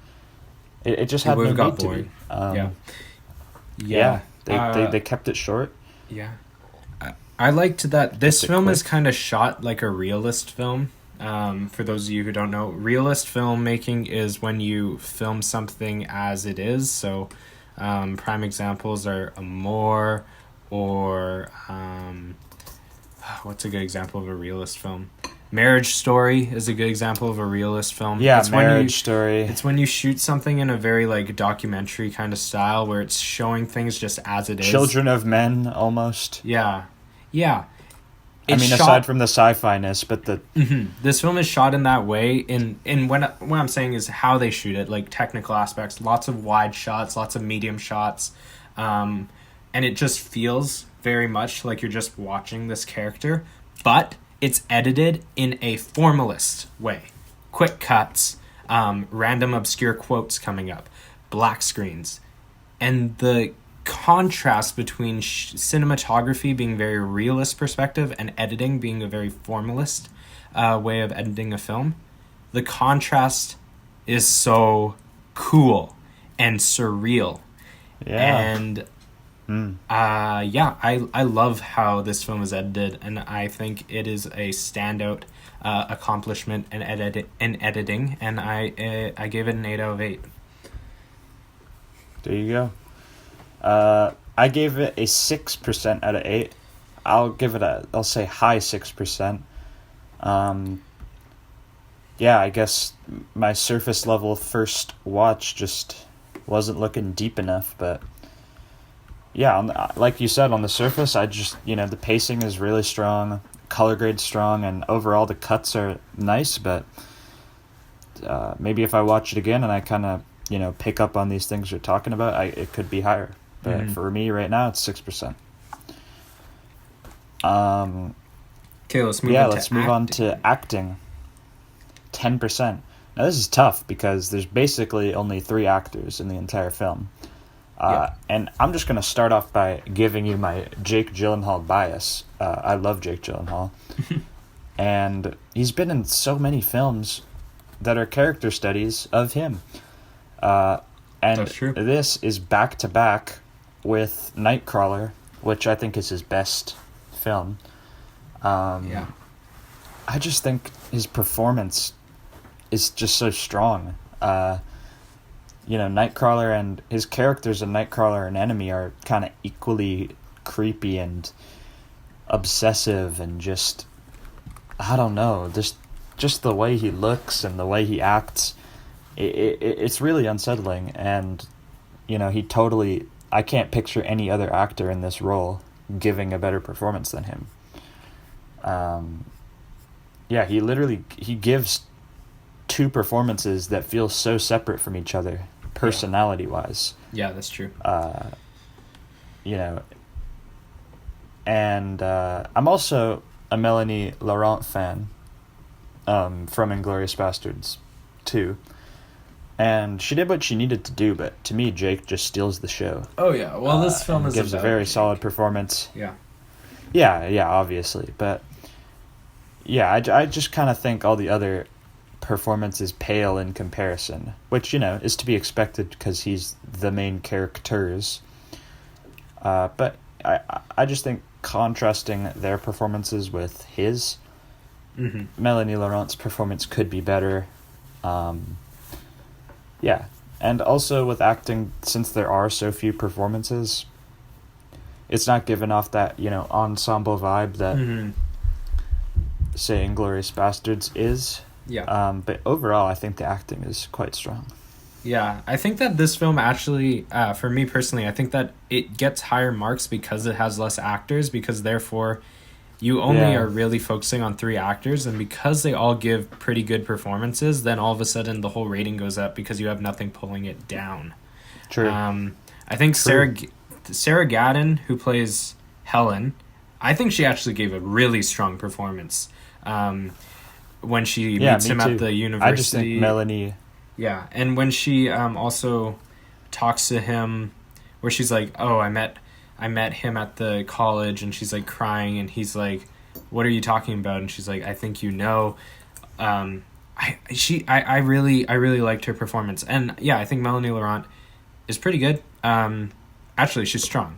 it just had no need to be. They kept it short. Yeah. I liked that this film is kind of shot like a realist film. For those of you who don't know, realist filmmaking is when you film something as it is. So prime examples are Amour or what's a good example of a realist film? Marriage Story is a good example of a realist film. Yeah, Marriage Story. It's when you shoot something in a very like documentary kind of style where it's showing things just as it is. Children of Men, almost. Yeah. Aside from the sci-fi-ness, but the... This film is shot in that way, and what I'm saying is how they shoot it, like technical aspects, lots of wide shots, lots of medium shots, and it just feels very much like you're just watching this character, but it's edited in a formalist way. Quick cuts, random obscure quotes coming up, black screens, and the contrast between cinematography being very realist perspective and editing being a very formalist way of editing a film. The contrast is so cool and surreal. Yeah. And I love how this film is edited, and I think it is a standout accomplishment in editing, and I gave it an 8 out of 8. There you go. I gave it a 6% out of 8. I'll say high 6%. I guess my surface level first watch just wasn't looking deep enough, but yeah, like you said, on the surface, I just, the pacing is really strong, color grade's strong, and overall the cuts are nice, but maybe if I watch it again and I kind of, pick up on these things you're talking about, it could be higher. But for me right now, it's 6%. Okay, let's move on to acting. 10%. Now this is tough because there's basically only 3 actors in the entire film. And I'm just going to start off by giving you my Jake Gyllenhaal bias. I love Jake Gyllenhaal. And he's been in so many films that are character studies of him. And that's true. This is back-to-back with Nightcrawler, which I think is his best film. I just think his performance is just so strong. Nightcrawler and his characters in Nightcrawler and Enemy are kind of equally creepy and obsessive and just, I don't know, just the way he looks and the way he acts, it's really unsettling. And, I can't picture any other actor in this role giving a better performance than him. He gives 2 performances that feel so separate from each other, personality-wise. Yeah, that's true. And I'm also a Melanie Laurent fan from Inglourious Basterds 2. And she did what she needed to do, but to me, Jake just steals the show. Oh, yeah. Well, this film gives a very solid performance. Yeah. Yeah, obviously. But, yeah, I just kind of think all the other performances pale in comparison, which, is to be expected because he's the main characters. But I just think contrasting their performances with his, Melanie Laurent's performance could be better. And also with acting, since there are so few performances, it's not giving off that, ensemble vibe that, say, Inglourious Basterds is. Yeah. But overall, I think the acting is quite strong. Yeah, I think that this film actually, for me personally, I think that it gets higher marks because it has less actors, because therefore you only are really focusing on 3 actors, and because they all give pretty good performances, then all of a sudden the whole rating goes up because you have nothing pulling it down. True. I think Sarah Gadon, who plays Helen, I think she actually gave a really strong performance when she meets him at the university. I just think Melanie... Yeah, and when she also talks to him, where she's like, "Oh, I met him at the college," and she's like crying, and he's like, "What are you talking about?" And she's like, "I think you know." I really liked her performance, and I think Melanie Laurent is pretty good. Actually, she's strong.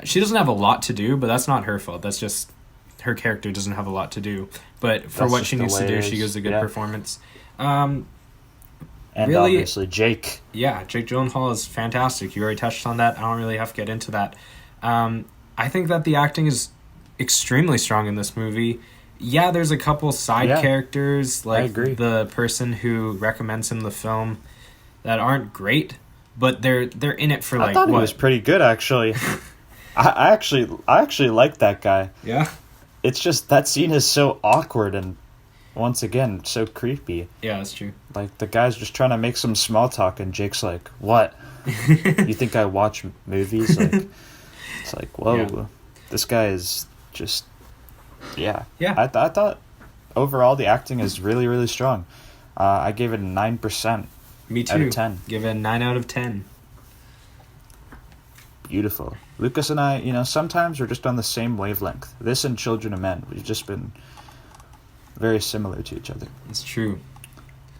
She doesn't have a lot to do, but that's not her fault. That's just her character doesn't have a lot to do. But for what she needs to do, she gives a good performance. And really, obviously Jake. Yeah, Jake Gyllenhaal is fantastic. You already touched on that. I don't really have to get into that. I think that the acting is extremely strong in this movie. Yeah, there's a couple side characters, like the person who recommends him the film, that aren't great, but they're in it for like. I thought he was pretty good, actually. I actually like that guy. Yeah. It's just that scene is so awkward and, once again, so creepy. Yeah, that's true. Like, the guy's just trying to make some small talk, and Jake's like, "What? You think I watch movies?" Like, it's like, whoa, this guy is just, yeah. I thought overall the acting is really, really strong. I gave it a 9%. Me too. Out of 10. Give it a 9 out of 10. Beautiful. Lucas and I, sometimes we're just on the same wavelength. This and Children of Men, we've just been very similar to each other. It's true.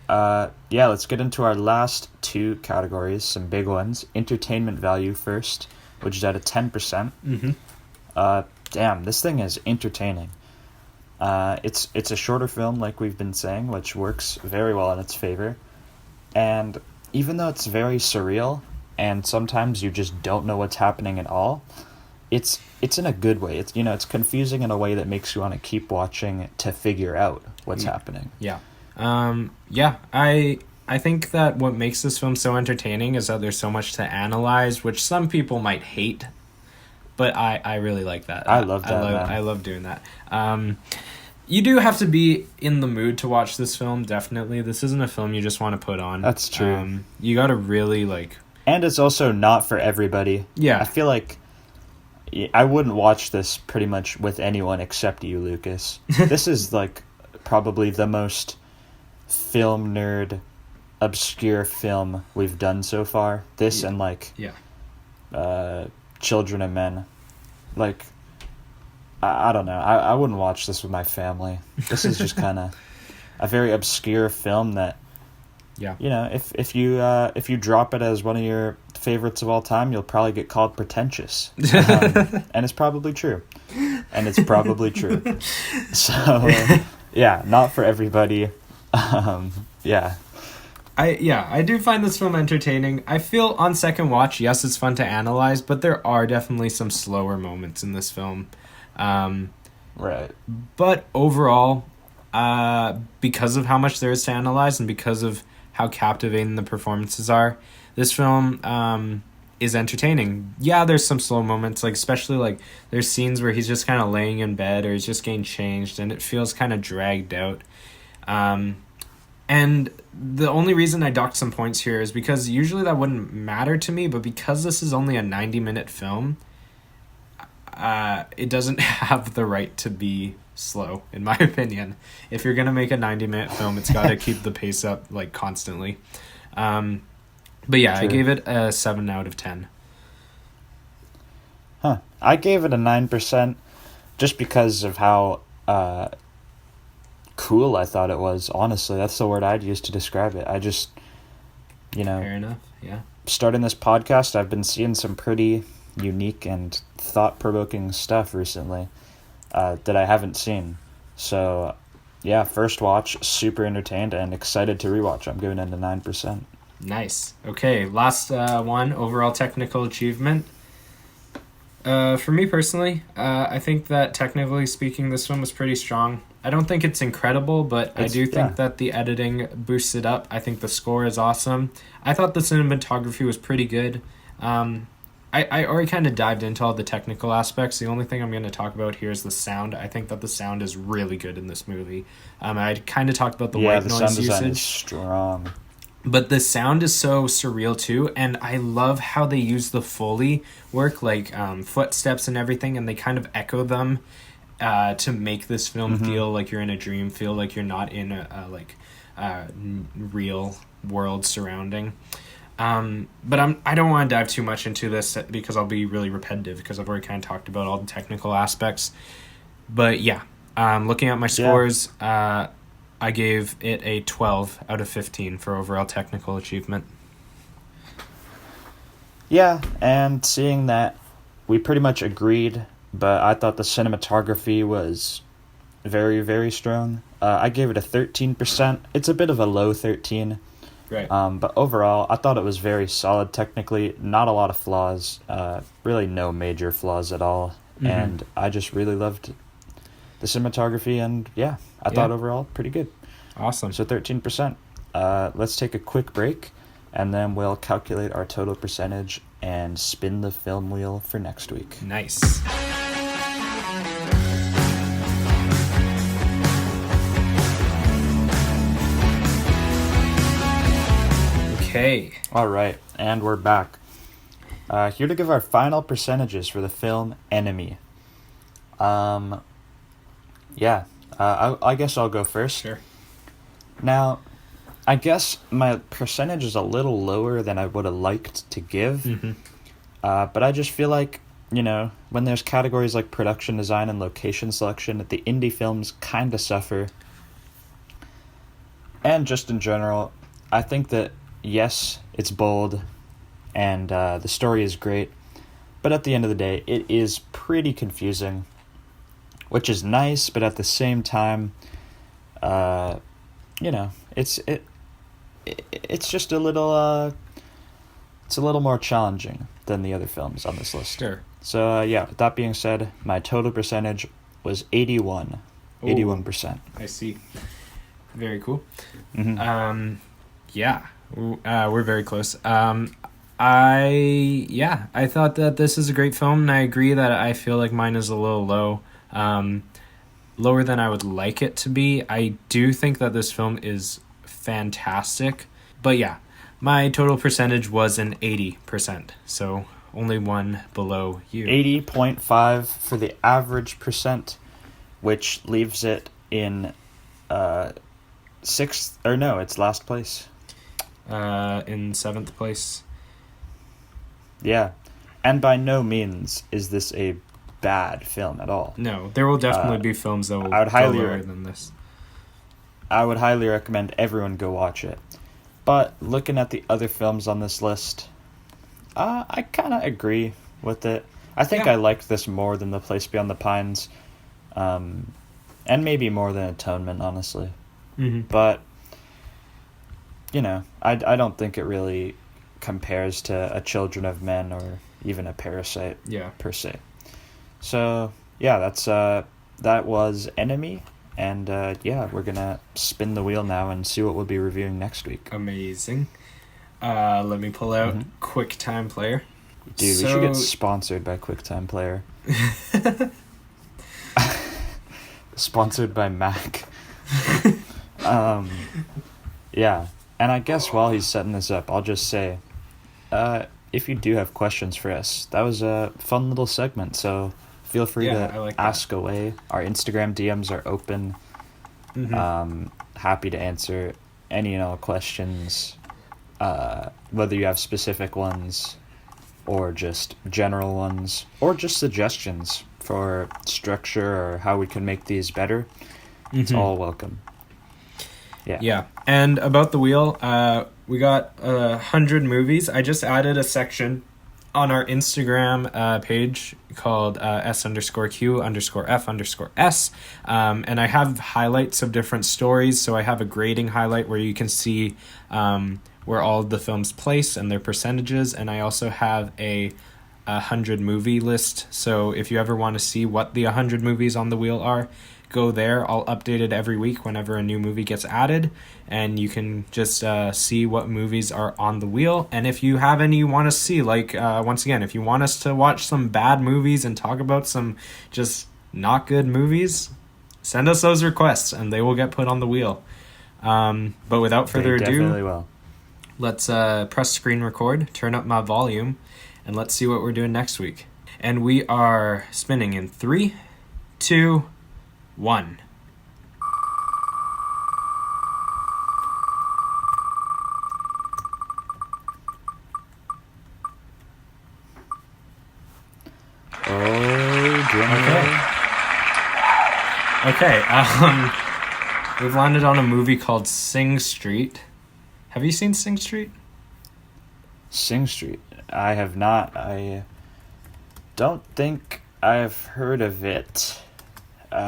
Let's get into our last two categories, some big ones. Entertainment value first, which is at a 10%. Mm-hmm. Damn, this thing is entertaining. It's a shorter film, like we've been saying, which works very well in its favor. And even though it's very surreal, and sometimes you just don't know what's happening at all, it's in a good way. It's confusing in a way that makes you want to keep watching to figure out what's happening. Yeah. I think that what makes this film so entertaining is that there's so much to analyze, which some people might hate, but I really like that. I love that. I love doing that. You do have to be in the mood to watch this film, definitely. This isn't a film you just want to put on. That's true. You got to really, like... And it's also not for everybody. Yeah. I feel like I wouldn't watch this pretty much with anyone except you, Lucas. This is, like, probably the most film nerd, obscure film we've done so far. This and, like... Yeah. Children of Men. Like... I don't know. I wouldn't watch this with my family. This is just kind of a very obscure film that, if you drop it as one of your favorites of all time, you'll probably get called pretentious. And it's probably true. So, not for everybody. I do find this film entertaining. I feel on second watch, yes, it's fun to analyze, but there are definitely some slower moments in this film. Right. But overall, because of how much there is to analyze and because of how captivating the performances are, this film is entertaining. Yeah, there's some slow moments, like especially like there's scenes where he's just kind of laying in bed or he's just getting changed and it feels kind of dragged out. And the only reason I docked some points here is because usually that wouldn't matter to me, but because this is only a 90-minute film, it doesn't have the right to be slow, in my opinion. If you're going to make a 90-minute film, it's got to keep the pace up, like, constantly. But yeah, True. I gave it a 7 out of 10. I gave it a 9% just because of how cool I thought it was. Honestly, that's the word I'd use to describe it. I just, Fair enough, yeah. Starting this podcast, I've been seeing some pretty unique and thought-provoking stuff recently that I haven't seen. So, first watch, super entertained and excited to rewatch. I'm giving it a 9%. Nice. Okay, last one, overall technical achievement. For me personally, I think that technically speaking, this one was pretty strong. I don't think it's incredible, but I do think that the editing boosts it up. I think the score is awesome. I thought the cinematography was pretty good. I already kind of dived into all the technical aspects. The only thing I'm going to talk about here is the sound. I think that the sound is really good in this movie. I kind of talked about the white noise sound usage. Design is strong. But the sound is so surreal too, and I love how they use the Foley work, like footsteps and everything, and they kind of echo them to make this film feel like you're in a dream, feel like you're not in a real world surrounding. But I don't want to dive too much into this because I'll be really repetitive because I've already kind of talked about all the technical aspects. But looking at my scores, I gave it a 12 out of 15 for overall technical achievement. Yeah, and seeing that we pretty much agreed, but I thought the cinematography was very, very strong. I gave it a 13%. It's a bit of a low 13. Right. But overall, I thought it was very solid technically. Not a lot of flaws. Really no major flaws at all. and I just really loved the cinematography, and I thought overall pretty good. Awesome. So 13%. Let's take a quick break, and then we'll calculate our total percentage and spin the film wheel for next week. Nice. Okay. All right, and we're back. Here to give our final percentages for the film Enemy. I guess I'll go first. Sure. Now, I guess my percentage is a little lower than I would have liked to give. But I just feel like, when there's categories like production design and location selection, the indie films kind of suffer. And just in general, I think that, yes, it's bold, and the story is great, but at the end of the day, it is pretty confusing, which is nice, but at the same time, it's just a little, it's a little more challenging than the other films on this list. Sure. So, with that being said, my total percentage was 81%. 81%. I see. Very cool. Mm-hmm. We're very close. I thought that this is a great film, and I agree that I feel like mine is a little low. Lower than I would like it to be. I do think that this film is fantastic. But my total percentage was an 80%. So only one below you. 80.5 for the average percent, which leaves it in sixth, or no, it's last place. In 7th place. Yeah. And by no means is this a bad film at all. No, there will definitely be films that will go lower than this. I would highly recommend everyone go watch it. But looking at the other films on this list, I kind of agree with it. I think I liked this more than The Place Beyond the Pines, and maybe more than Atonement, honestly. But, I don't think it really compares to A Children of Men or even a Parasite per se. So, that was Enemy, and we're gonna spin the wheel now and see what we'll be reviewing next week. Amazing. Let me pull out QuickTime Player. Dude, we should get sponsored by QuickTime Player. Sponsored by Mac. And I guess while he's setting this up, I'll just say, if you do have questions for us, that was a fun little segment, so feel free to ask away. Our Instagram DMs are open. Happy to answer any and all questions, whether you have specific ones or just general ones or just suggestions for structure or how we can make these better. It's all welcome. Yeah. And about the wheel, we got 100 movies. I just added a section on our Instagram page called S_Q_F_S. And I have highlights of different stories. So I have a grading highlight where you can see where all of the films place and their percentages. And I also have a 100 movie list. So if you ever want to see what the 100 movies on the wheel are, go there. I'll update it every week whenever a new movie gets added, and you can just see what movies are on the wheel. And if you have any you want to see, like once again, if you want us to watch some bad movies and talk about some just not good movies, send us those requests and they will get put on the wheel. But without further ado, let's press screen record, turn up my volume, and let's see what we're doing next week. And we are spinning in 3, 2, 1. Okay. We've landed on a movie called Sing Street. Have you seen Sing Street? Sing Street? I have not. I don't think I've heard of it. It's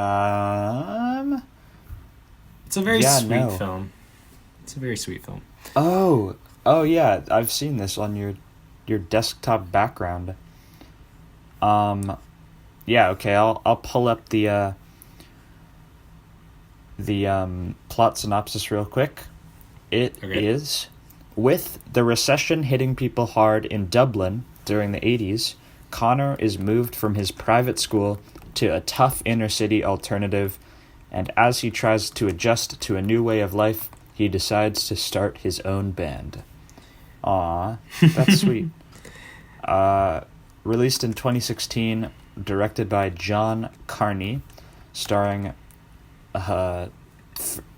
a very sweet film. It's a very sweet film. Oh yeah, I've seen this on your desktop background. yeah, okay, I'll pull up the plot synopsis real quick. It is, with the recession hitting people hard in Dublin during the 80s, Connor is moved from his private school to a tough inner-city alternative, and as he tries to adjust to a new way of life, he decides to start his own band. Aw, that's sweet. Released in 2016, directed by John Carney, starring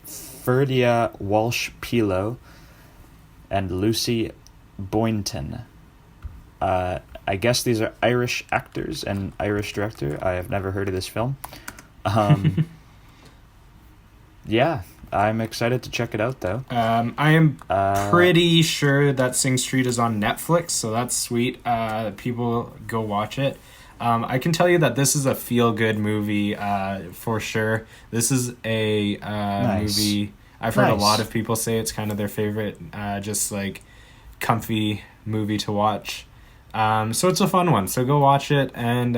Ferdia Walsh-Pilo and Lucy Boynton. I guess these are Irish actors and Irish director. I have never heard of this film. Yeah, I'm excited to check it out, though. I am pretty sure that Sing Street is on Netflix, so that's sweet. People go watch it. I can tell you that this is a feel-good movie for sure. This is a movie. I've heard a lot of people say it's kind of their favorite, just like comfy movie to watch. So it's a fun one. So go watch it, and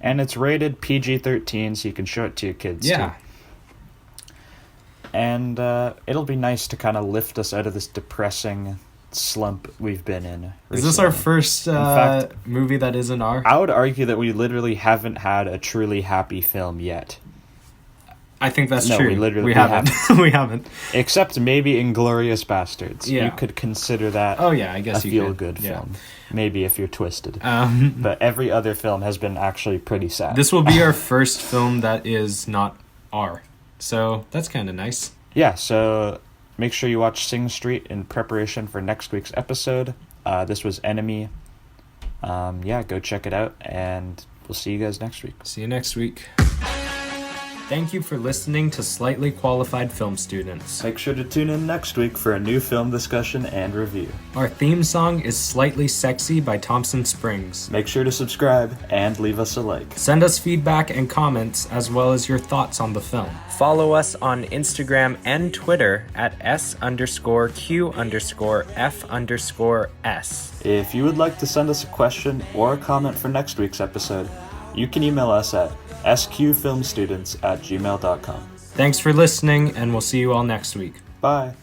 it's rated PG-13, so you can show it to your kids too. And it'll be nice to kind of lift us out of this depressing slump we've been in recently. Is this our first fact, movie that isn't R? I would argue that we literally haven't had a truly happy film yet. I think that's true. We haven't. We haven't. Except maybe Inglourious Bastards. Yeah. You could consider that I guess a feel-good film. Maybe if you're twisted. But every other film has been actually pretty sad. This will be our first film that is not R. So that's kind of nice. Yeah, so make sure you watch Sing Street in preparation for next week's episode. This was Enemy. Go check it out, and we'll see you guys next week. See you next week. Thank you for listening to Slightly Qualified Film Students. Make sure to tune in next week for a new film discussion and review. Our theme song is Slightly Sexy by Thompson Springs. Make sure to subscribe and leave us a like. Send us feedback and comments as well as your thoughts on the film. Follow us on Instagram and Twitter at S_Q_F_S. If you would like to send us a question or a comment for next week's episode, you can email us at sqfilmstudents@gmail.com. Thanks for listening, and we'll see you all next week. Bye.